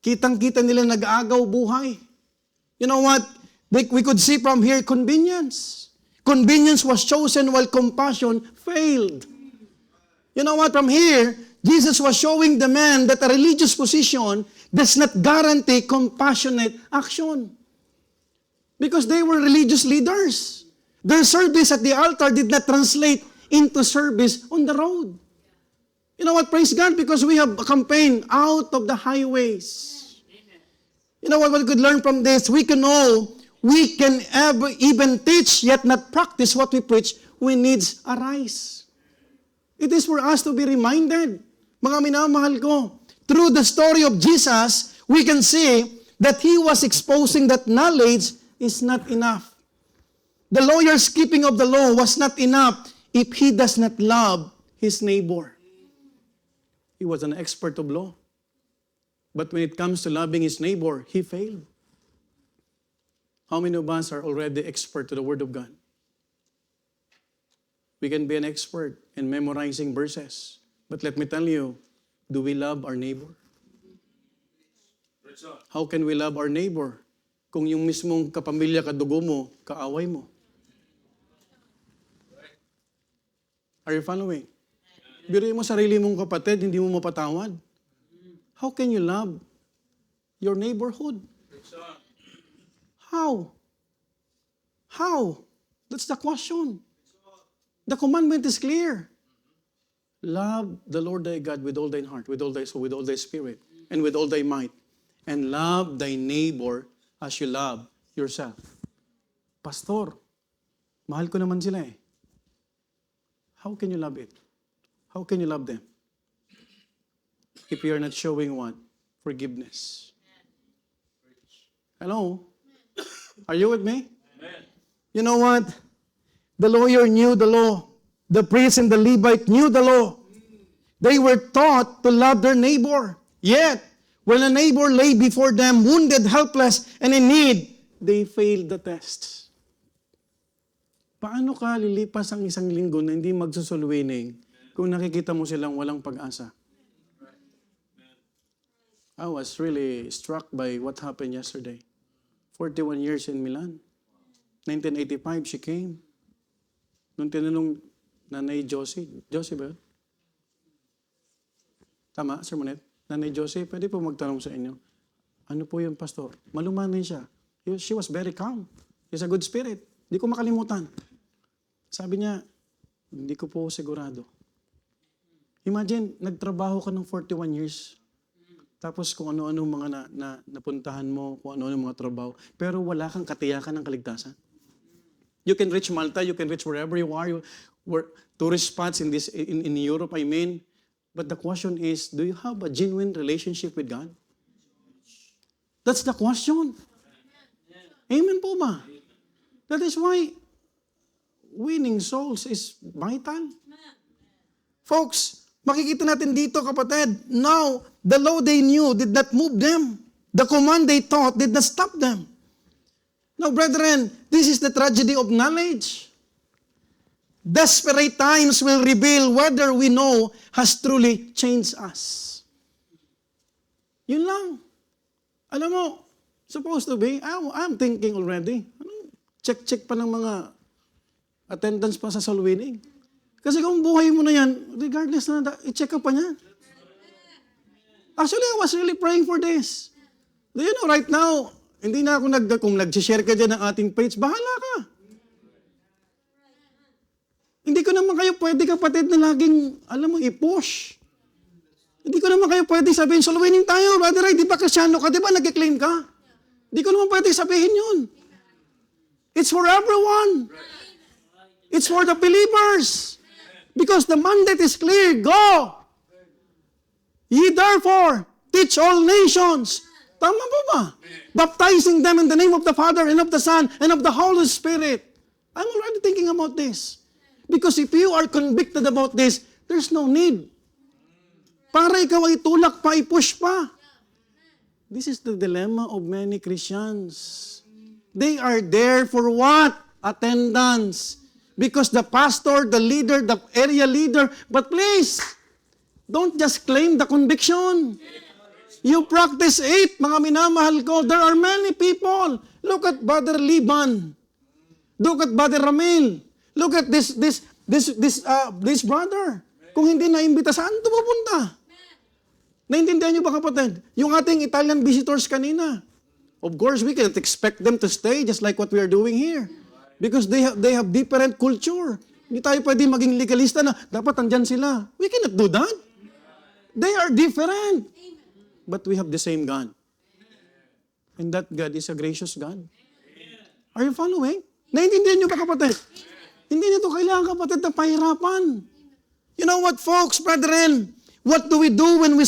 Kitang-kita nila nag-aagaw buhay. You know what? We could see from here convenience. Convenience was chosen while compassion failed. You know what? From here, Jesus was showing the man that a religious position does not guarantee compassionate action. Because they were religious leaders. Their service at the altar did not translate into service on the road. You know what? Praise God, because we have a campaign out of the highways. You know what we could learn from this? We can know we can even teach yet not practice what we preach when needs arise. It is for us to be reminded, mga minamahal ko, through the story of Jesus, we can see that He was exposing that knowledge is not enough. The lawyer's keeping of the law was not enough if he does not love his neighbor. He was an expert of law. But when it comes to loving his neighbor, he failed. How many of us are already expert to the Word of God? We can be an expert in memorizing verses. But let me tell you, do we love our neighbor? How can we love our neighbor kung yung mismong kapamilya, kadugo mo, kaaway mo? Are you following? Biruin mo sarili mong kapatid, hindi mo mapatawad. How can you love your neighborhood? How? How? That's the question. The commandment is clear. Love the Lord thy God with all thine heart, with all thy soul, with all thy spirit, and with all thy might. And love thy neighbor as you love yourself. Pastor, mahal ko naman sila eh. How can you love it? How can you love them? If you are not showing what? Forgiveness. Hello? Are you with me? Amen. You know what? The lawyer knew the law. The priest and the Levite knew the law. They were taught to love their neighbor. Yet, when a neighbor lay before them, wounded, helpless, and in need, they failed the test. Paano ka lilipas ang isang linggo na hindi magsusulwining kung nakikita mo silang walang pag-asa? I was really struck by what happened yesterday. 41 years in Milan. 1985, she came. Nung tinanong Nanay Josie ba yun? Tama, Sir Monet? Nanay Josie, pwede po magtanong sa inyo. Ano po yun, Pastor? Malumanay siya. She was very calm. She's a good spirit. Hindi ko makalimutan. Sabi niya, hindi ko po sigurado. Imagine, nagtrabaho ka ng 41 years. Tapos kung ano-ano mga napuntahan mo, kung ano-ano mga trabaho, pero wala kang katiyakan ng kaligtasan. You can reach Malta, you can reach wherever you are, where tourist spots in Europe, I mean. But the question is, do you have a genuine relationship with God? That's the question. Amen po ba? That is why winning souls is vital. Folks, makikita natin dito, kapatid, now, the law they knew did not move them. The command they taught did not stop them. Now, brethren, this is the tragedy of knowledge. Desperate times will reveal whether we know has truly changed us. Yun lang. Alam mo, supposed to be, I'm thinking already, check pa ng mga attendance pa sa soul winning. Kasi kung buhay mo na yan, regardless na, i-check up pa niyan. Actually, I was really praying for this. Do you know, right now, hindi na ako kung nag-share ka dyan ng ating page, bahala ka. Hindi ko naman kayo pwede, kapatid, na laging, alam mo, i-push. Hindi ko naman kayo pwede sabihin, soul winning tayo, brother, di ba Kristyano ka, di ba nag-claim ka? Hindi ko naman pwede sabihin yun. It's for everyone. It's for the believers. Because the mandate is clear. Go! Ye therefore teach all nations. Tama po ba? Baptizing them in the name of the Father and of the Son and of the Holy Spirit. I'm already thinking about this. Because if you are convicted about this, there's no need. Para ikaw ay tulak pa, i-push pa. This is the dilemma of many Christians. They are there for what? Attendance. Because the pastor, the leader, the area leader, but please, don't just claim the conviction. You practice it, mga minamahal ko. There are many people. Look at Brother Liban. Look at Brother Ramil. Look at this brother. Kung hindi naimbita, saan ito pupunta? Naintindihan niyo ba, kapatid? Yung ating Italian visitors kanina. Of course, we cannot expect them to stay just like what we are doing here. Because they have different culture. Hindi tayo pwede maging legalista na dapat andyan sila. We cannot do that. They are different. But we have the same God. And that God is a gracious God. Are you following? Naintindihan niyo ba, kapatid? Hindi nito kailangan, kapatid, na pahirapan. You know what, folks, brethren? What do we do when we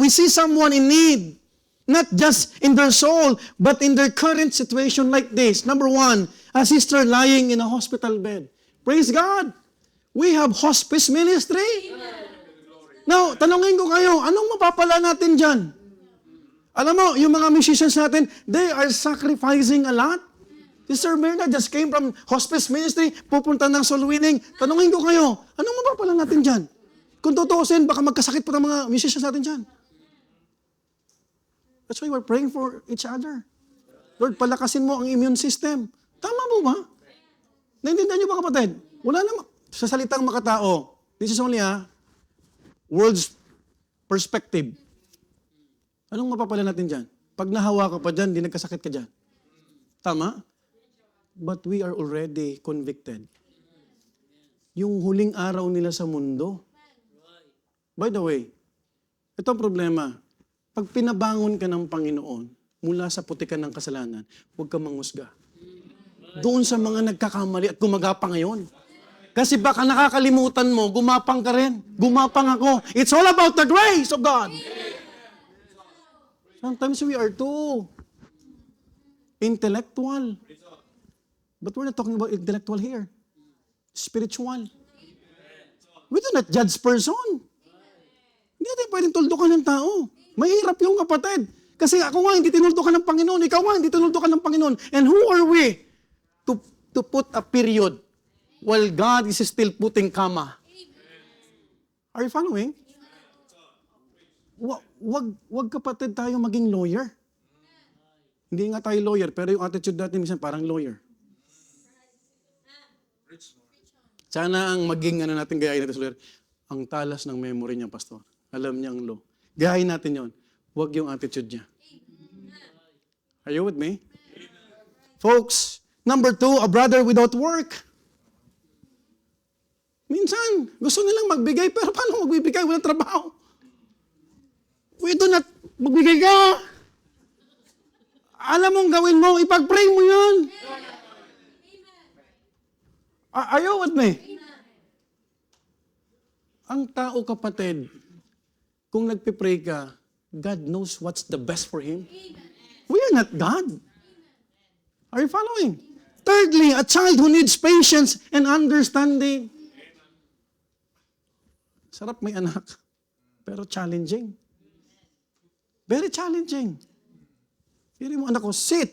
see someone in need? Not just in their soul, but in their current situation like this. Number one, a sister lying in a hospital bed. Praise God! We have hospice ministry. Now, tanongin ko kayo, anong mapapala natin dyan? Alam mo, yung mga musicians natin, they are sacrificing a lot. Sister Mirna just came from hospice ministry, pupunta ng soul winning. Tanongin ko kayo, anong mapapala natin dyan? Kung tutuusin, baka magkasakit pa ng mga musicians natin dyan. That's why we're praying for each other. Lord, palakasin mo ang immune system. Tama mo ba? Naintindihan niyo ba, kapatid? Wala naman. Sa salitang makatao, this is only world's perspective. Anong mapapala natin dyan? Pag nahawa ka pa dyan, di nagkasakit ka dyan. Tama? But we are already convicted. Yung huling araw nila sa mundo. By the way, ito ang problema. Pag pinabangon ka ng Panginoon mula sa putikan ng kasalanan, huwag kang mangusga. Doon sa mga nagkakamali at gumagapang ngayon. Kasi baka nakakalimutan mo, gumapang ka rin. Gumapang ako. It's all about the grace of God. Sometimes we are too intellectual. But we're not talking about intellectual here. Spiritual. We do not judge person. Hindi natin pwedeng tuldukan ng tao. Mahirap yung, kapatid. Kasi ako nga, hindi tinuldukan ng Panginoon. Ikaw nga, hindi tinuldukan ng Panginoon. And who are we to put a period while God is still putting comma? Are you following? Wag kapatid tayo maging lawyer. Hindi nga tayo lawyer, pero yung attitude natin minsan parang lawyer. Sana ang maging natin gayahin natin sa lawyer, ang talas ng memory niya, pastor. Alam niya ang law. Gayahin natin yon. Huwag yung attitude niya. Are you with me? Folks, number 2, a brother without work. Minsan, gusto nilang magbigay, pero paano magbibigay? Walang trabaho. We Magbigay ka. Alam mong gawin mo, ipag-pray mo yun. Are you with me? Ang tao, kapatid, kung nagpipray ka, God knows what's the best for him. We are not God. Are you following? Thirdly, a child who needs patience and understanding. Sarap may anak, pero challenging. Very challenging. Pili mo anak ko, sit.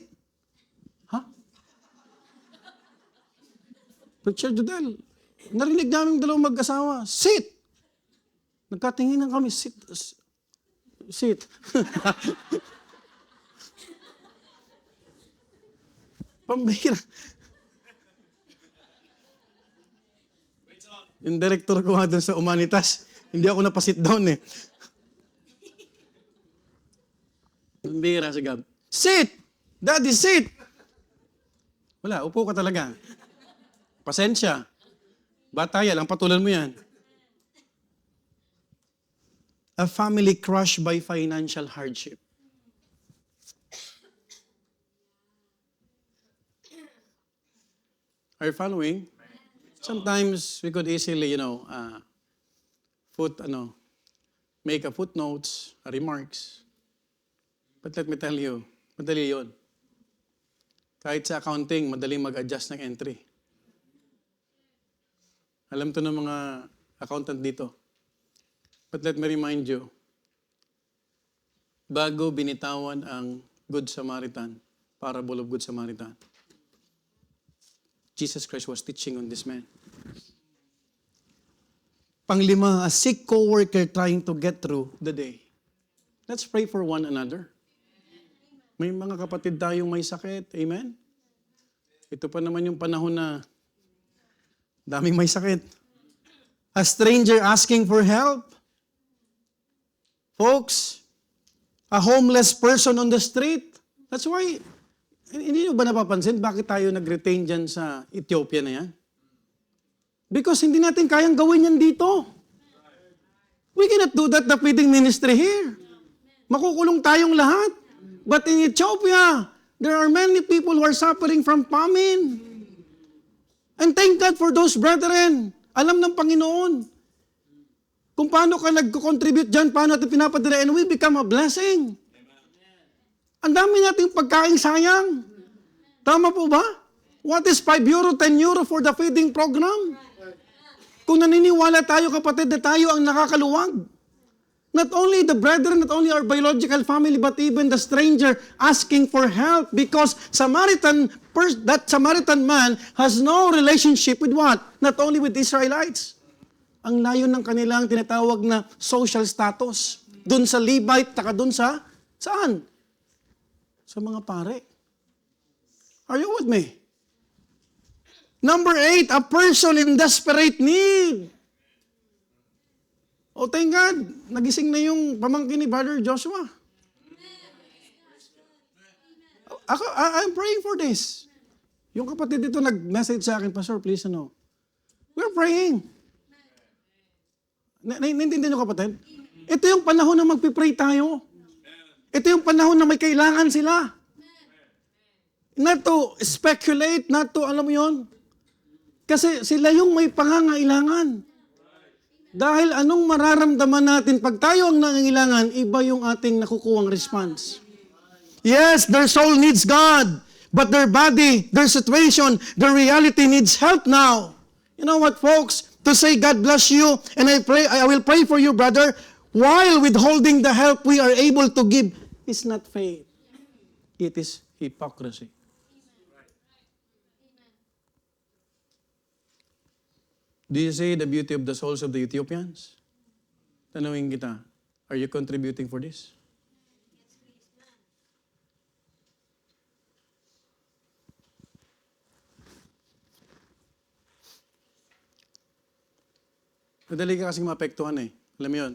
Ha? Preacher Judel, narinig namin dalawang mag-asawa, sit. Nagkatinginan kami, sit. Sit. Pambihira. Yung director ko nga doon sa Humanitas, hindi ako napasit down eh. Pambihira si Gab. Sit! Daddy, sit! Wala, upo ka talaga. Pasensya. Bata yan, ang patulan mo yan. A family crushed by financial hardship. Are you following? Sometimes we could easily, make a footnotes, remarks. But let me tell you, madali yun. Kahit sa accounting, madaling mag-adjust ng entry. Alam to ng mga accountant dito. But let me remind you, bago binitawan ang Good Samaritan, parable of Good Samaritan, Jesus Christ was teaching on this man. Panglima, a sick co-worker trying to get through the day. Let's pray for one another. May mga kapatid tayong may sakit. Amen? Ito pa naman yung panahon na daming may sakit. A stranger asking for help. Folks, a homeless person on the street. That's why, hindi nyo ba napapansin bakit tayo nag-retain dyan sa Ethiopia na yan? Because hindi natin kayang gawin yan dito. We cannot do that, the feeding ministry here. Makukulong tayong lahat. But in Ethiopia, there are many people who are suffering from famine. And thank God for those brethren. Alam ng Panginoon kung paano ka nag-contribute dyan, paano natin pinapadala, and we become a blessing. Ang dami nating pagkain sayang. Tama po ba? What is 5 euro, 10 euro for the feeding program? Kung naniniwala tayo, kapatid, na tayo ang nakakaluwag. Not only the brethren, not only our biological family, but even the stranger asking for help because that Samaritan man has no relationship with what? Not only with Israelites. Ang layo ng kanilang tinatawag na social status. Doon sa Levite, taka doon sa, saan? Sa mga pare. Are you with me? Number 8, a person in desperate need. Oh, thank God, nagising na yung pamangkin ni Brother Joshua. I'm praying for this. Yung kapatid dito nag-message sa akin, Pastor, please, we're praying. Naintindihan nyo, kapatid? Ito yung panahon na magpipray tayo. Ito yung panahon na may kailangan sila. Not to speculate, not to, alam mo yun? Kasi sila yung may pangangailangan. Dahil anong mararamdaman natin pag tayo ang nangangailangan, iba yung ating nakukuhang response. Yes, their soul needs God, but their body, their situation, their reality needs help now. You know what, folks? To say God bless you, and I will pray for you, brother, while withholding the help we are able to give, is not faith. It is hypocrisy. Do you see the beauty of the souls of the Ethiopians? Tanungin kita, are you contributing for this? Madali ka kasing maapektuhan eh. Alam mo yun,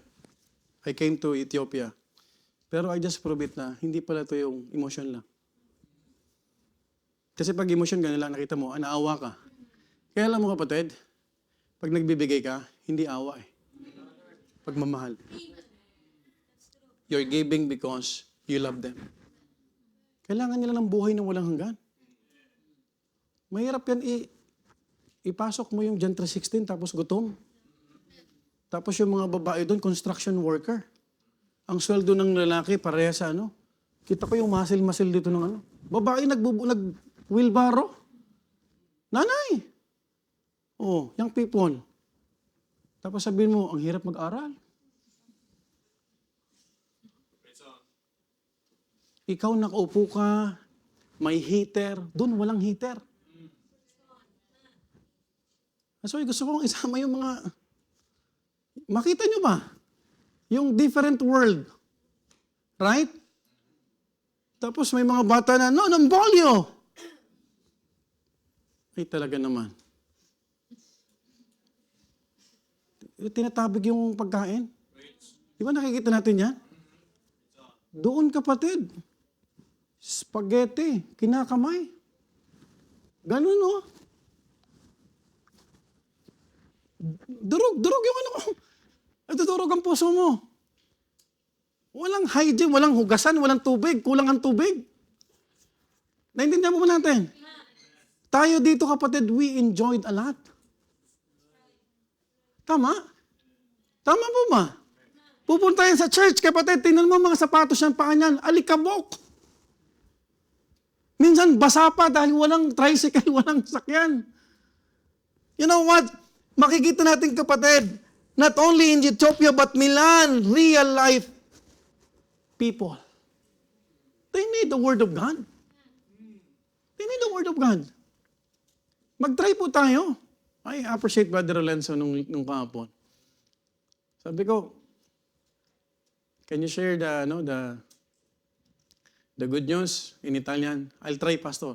I came to Ethiopia. Pero I just prove it na hindi pala ito yung emotion lang. Kasi pag emotion ka nila, nakita mo, naawa ka. Kaya alam mo kapatid, pag nagbibigay ka, hindi awa eh. Pagmamahal. You're giving because you love them. Kailangan nila ng buhay na walang hanggan. Mahirap yan ipasok mo yung Gen 316 tapos gutom. Tapos yung mga babae doon, construction worker. Ang sweldo ng lalaki, pareha sa ano. Kita ko yung muscle dito ng ano. Babae nag-wheelbarrow. Nanay! Oh, young people. Tapos sabihin mo, ang hirap mag-aral. Ikaw nakaupo ka, may heater. Doon walang heater. So, gusto kong isama yung mga... Makita nyo ba? Yung different world. Right? Tapos may mga bata na, no, nambolyo! Ay, talaga naman. Tinatabig yung pagkain. Di ba nakikita natin yan? Doon, kapatid. Spaghetti, kinakamay. Ganun, no? Durog yung ano ko. Durog ang puso mo. Walang hygiene, walang hugasan, walang tubig, kulang ang tubig. Naintindihan mo ba natin? Tayo dito, kapatid, we enjoyed a lot. Tama? Tama po ba? Pupunta yan sa church, kapatid, tingnan mo mga sapatos yan, paa niyan, alikabok. Minsan basa pa dahil walang tricycle, walang sakyan. You know what? Makikita natin, kapatid, not only in Ethiopia but Milan, real life people. They need the Word of God. They need the Word of God. Mag-try po tayo. I appreciate Brother Lorenzo nung kahapon. Sabi ko, can you share the good news in Italian? I'll try, Pastor.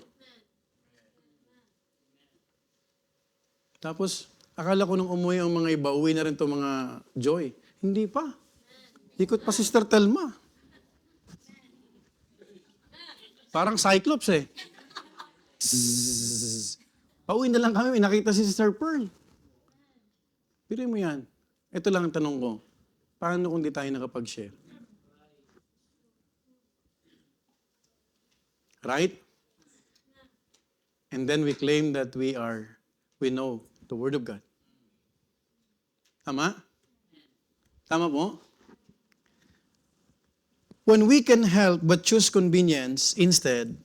Tapos, akala ko nung umuwi ang mga iba, uwi na rin to mga Joy. Hindi pa. Ikot pa Sister Telma. Parang Cyclops eh. Pauwi na lang kami, may nakita si Sister Pearl. Pili mo yan. Ito lang ang tanong ko. Paano kung di tayo nakapag-share? Right? And then we claim that we know the Word of God. Tama? Tama po? When we can help but choose convenience instead,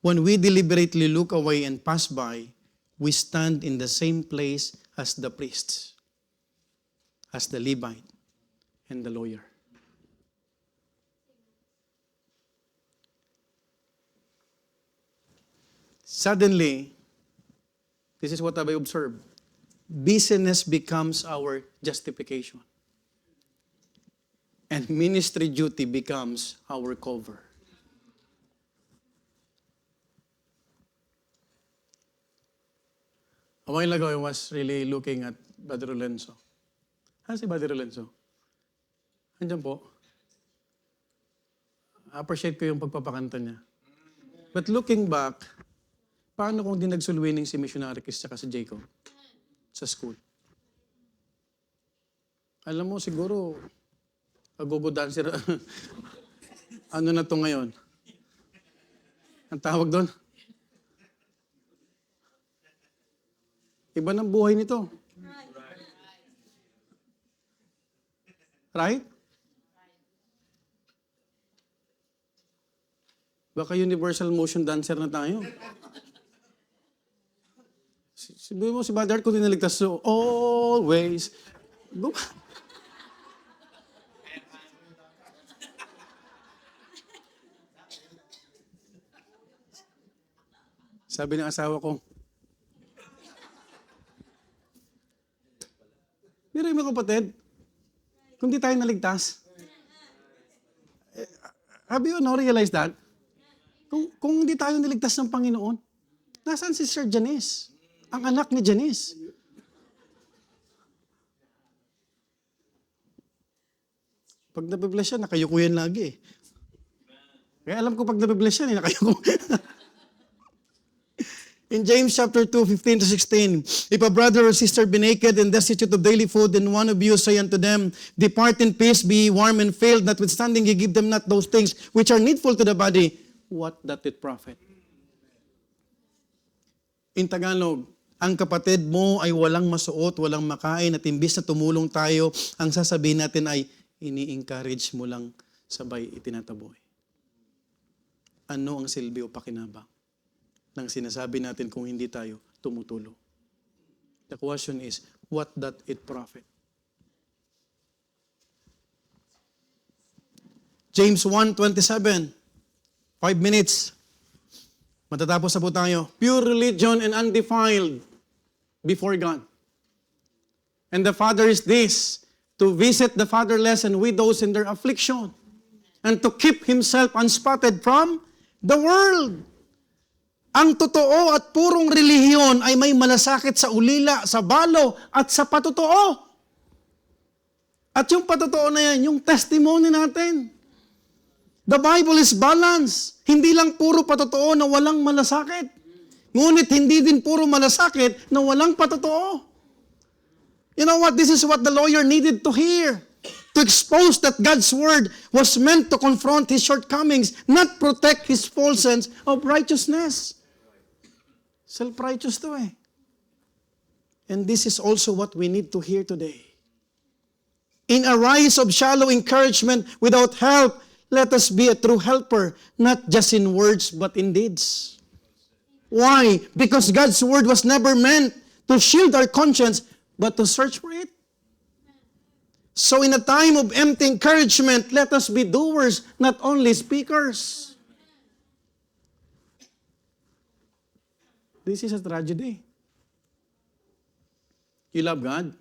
when we deliberately look away and pass by, we stand in the same place as the priests, as the Levite, and the lawyer. Suddenly, this is what I observed. Business becomes our justification. And ministry duty becomes our cover. A while ago, I was really looking at Brother Lorenzo. Si Brother Lorenzo? Andiyan po. Appreciate ko yung pagpapakanta niya. But looking back, paano kung di nagsulwining si Missionary Chris at si Jacob sa school? Alam mo, siguro, agogo dancer. Ano na to ngayon? Ang tawag doon? Iba ng buhay nito. Right? Baka universal motion dancer na tayo. Sabi mo, si Badard ko dinaligtas, so always. Sabi ng asawa ko, pero yung mga kapatid, kung di tayo naligtas, have you realized that? Kung hindi tayo niligtas ng Panginoon, nasaan si Sir Janice? Ang anak ni Janice. Pag nabibless siya, nakayuko yan lagi eh. Kaya alam ko pag nabibless siya, nakayuko. In James chapter 2, 15 to 16, if a brother or sister be naked and destitute of daily food, then one of you say unto them, depart in peace, be ye warm and filled, notwithstanding ye give them not those things which are needful to the body, what doth it profit? In Tagalog, ang kapatid mo ay walang masuot, walang makain, at imbis na tumulong tayo, ang sasabihin natin ay, ini-encourage mo lang sabay itinataboy. Ano ang silbi o pakinabang ng sinasabi natin kung hindi tayo tumutulong? The question is, what doth it profit? James 1:27, 5 minutes. Matatapos na po tayo. Pure religion and undefiled before God. And the Father is this, to visit the fatherless and widows in their affliction, and to keep himself unspotted from the world. Ang totoo at purong relihiyon ay may malasakit sa ulila, sa balo, at sa patotoo. At yung patotoo na yan, yung testimony natin. The Bible is balanced. Hindi lang puro patotoo na walang malasakit. Ngunit hindi din puro malasakit na walang patotoo. You know what? This is what the lawyer needed to hear. To expose that God's word was meant to confront his shortcomings, not protect his false sense of righteousness. Self-righteous to eh. And this is also what we need to hear today. In a rise of shallow encouragement without help, let us be a true helper, not just in words but in deeds. Why? Because God's word was never meant to shield our conscience, but to search for it. So in a time of empty encouragement, let us be doers, not only speakers. This is a tragedy. You love God.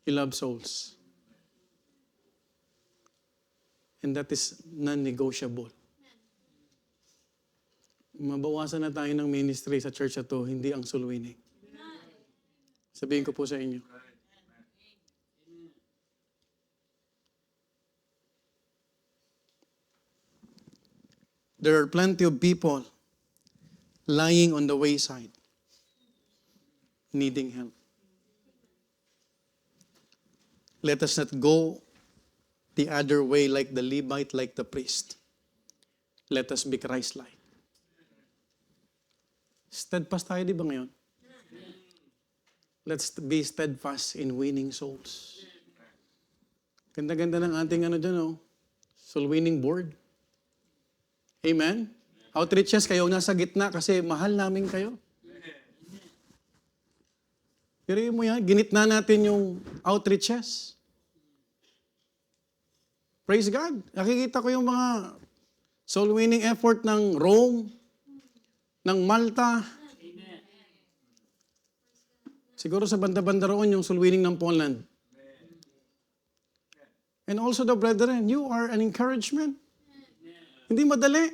You love souls. And that is non-negotiable. Mabawasan na tayo ng ministry sa church na to, hindi ang soul winning. Sabihin ko po sa inyo. There are plenty of people lying on the wayside, needing help. Let us not go the other way like the Levite, like the priest. Let us be Christ-like. Steadfast tayo, di ba ngayon? Let's be steadfast in winning souls. Ganda-ganda ng ating soul winning board. Amen? Outreaches, kayo nasa gitna kasi mahal namin kayo. Pero mo yan, ginitna natin yung outreaches. Praise God. Nakikita ko yung mga soul winning effort ng Rome, ng Malta. Siguro sa banda-banda roon yung soul winning ng Poland. And also the brethren, you are an encouragement. Hindi madali.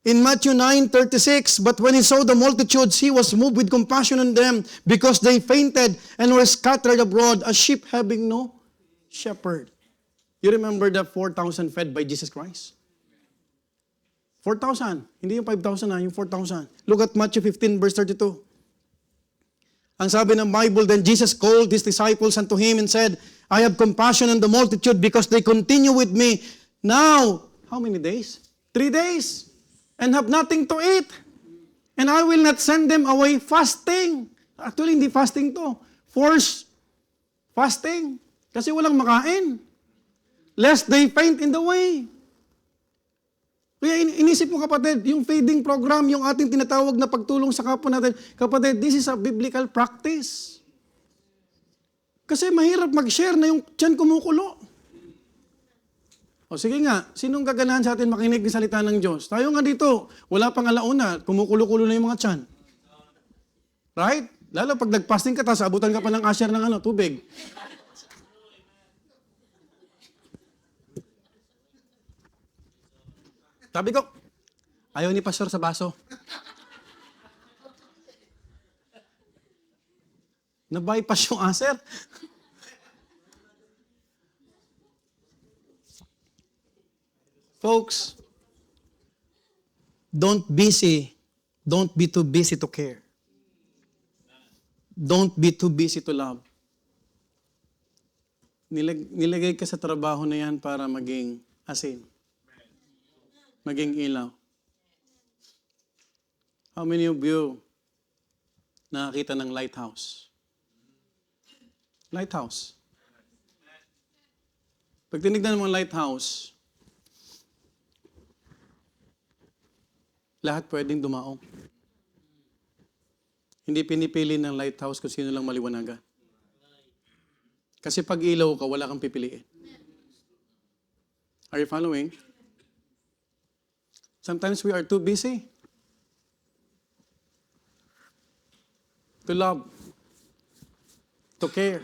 In Matthew 9:36, but when he saw the multitudes, he was moved with compassion on them because they fainted and were scattered abroad as sheep having no shepherd. You remember the 4,000 fed by Jesus Christ? 4,000. Hindi yung 5,000 yung 4,000. Look at Matthew 15 verse 32. Ang sabi ng Bible, then Jesus called his disciples unto him and said, I have compassion on the multitude because they continue with me. Now, how many days? 3 days. And have nothing to eat. And I will not send them away fasting. Actually, hindi fasting to. Forced fasting. Kasi walang makain. Lest they faint in the way. Kaya inisip mo kapatid, yung feeding program, yung ating tinatawag na pagtulong sa kapwa natin, kapatid, this is a biblical practice. Kasi mahirap mag-share na yung tiyan kumukulo. O sige nga, sinong gaganahan sa atin makinig ng salita ng Diyos? Tayo nga dito, wala pang alauna, kumukulo-kulo na yung mga tiyan. Right? Lalo pag nag-fasting ka, tapos abutan ka pa ng asher ng tubig. Sabi ko, ayaw ni pastor sa baso. Na-bypass yung asher. Folks, Don't be too busy to care. Don't be too busy to love. Nilagay ka sa trabaho na yan para maging asin. Maging ilaw. How many of you nakakita ng lighthouse? Lighthouse. Pag tinignan mo ang lighthouse, lahat pwedeng dumaong. Hindi pinipili ng lighthouse kung sino lang maliwanagan. Kasi pag ilaw ka, wala kang pipiliin. Are you following? Sometimes we are too busy to love, to care.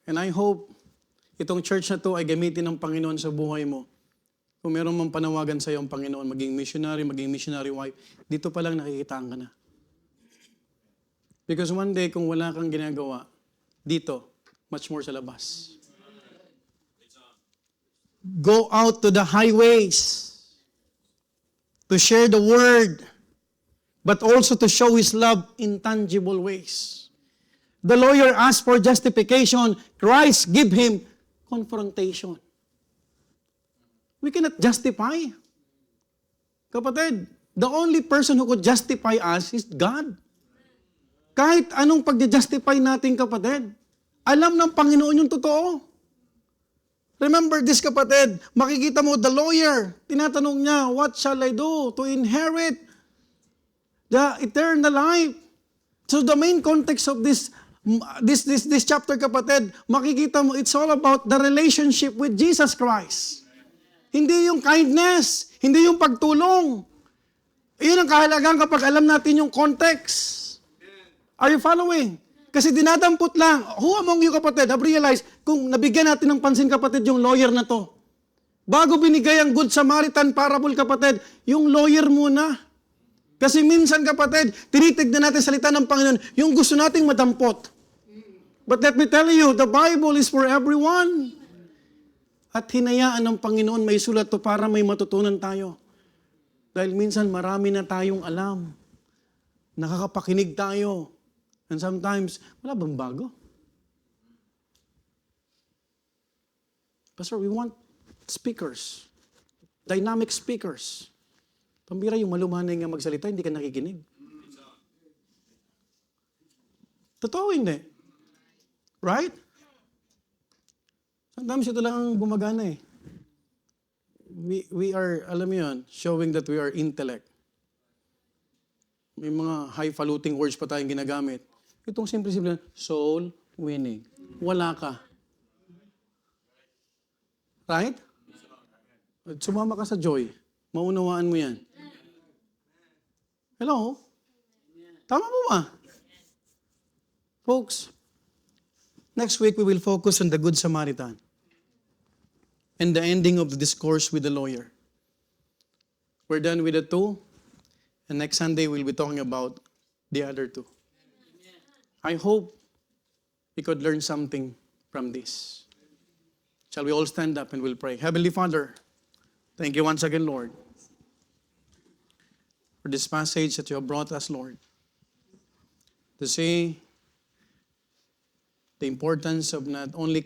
And I hope itong church na to ay gamitin ng Panginoon sa buhay mo. Kung meron mong panawagan sa iyo ang Panginoon, maging missionary wife, dito pa lang nakikitaan ka na. Because one day, kung wala kang ginagawa, dito, much more sa labas. Go out to the highways to share the word, but also to show His love in tangible ways. The lawyer asked for justification. Christ give him confrontation. We cannot justify. Kapatid, the only person who could justify us is God. Kahit anong pag-justify natin, kapatid, alam ng Panginoon yung totoo. Remember this, kapatid, makikita mo the lawyer, tinatanong niya, what shall I do to inherit the eternal life? So the main context of this chapter, kapatid, makikita mo, it's all about the relationship with Jesus Christ. Hindi yung kindness, hindi yung pagtulong. Iyon ang kahalagaan kapag alam natin yung context. Are you following? Kasi dinadampot lang. Who among you, kapatid, have realized kung nabigyan natin ng pansin, kapatid, yung lawyer na to? Bago binigay ang Good Samaritan parable, kapatid, yung lawyer muna. Kasi minsan, kapatid, tinitignan natin salita ng Panginoon, yung gusto nating madampot. But let me tell you, the Bible is for everyone. At hinayaan ng Panginoon may sulat to para may matutunan tayo. Dahil minsan marami na tayong alam. Nakakapakinig tayo. And sometimes, wala bang bago? Pastor, we want speakers. Dynamic speakers. Pambira yung malumanay nga magsalita, hindi ka nakikinig. Totoo hindi. Right? Sometimes ito lang ang gumagana eh. We are, alam mo yun, showing that we are intellect. May mga highfalutin words pa tayong ginagamit. Itong simple-simple, soul winning. Wala ka. Right? Sumama ka sa joy. Maunawaan mo yan. Hello? Tama po ba? Folks, next week we will focus on the Good Samaritan and the ending of the discourse with the lawyer. We're done with the two, and next Sunday we'll be talking about the other two. I hope we could learn something from this. Shall we all stand up and we'll pray? Heavenly Father, thank you once again, Lord, for this passage that you have brought us, Lord, to see the importance of not only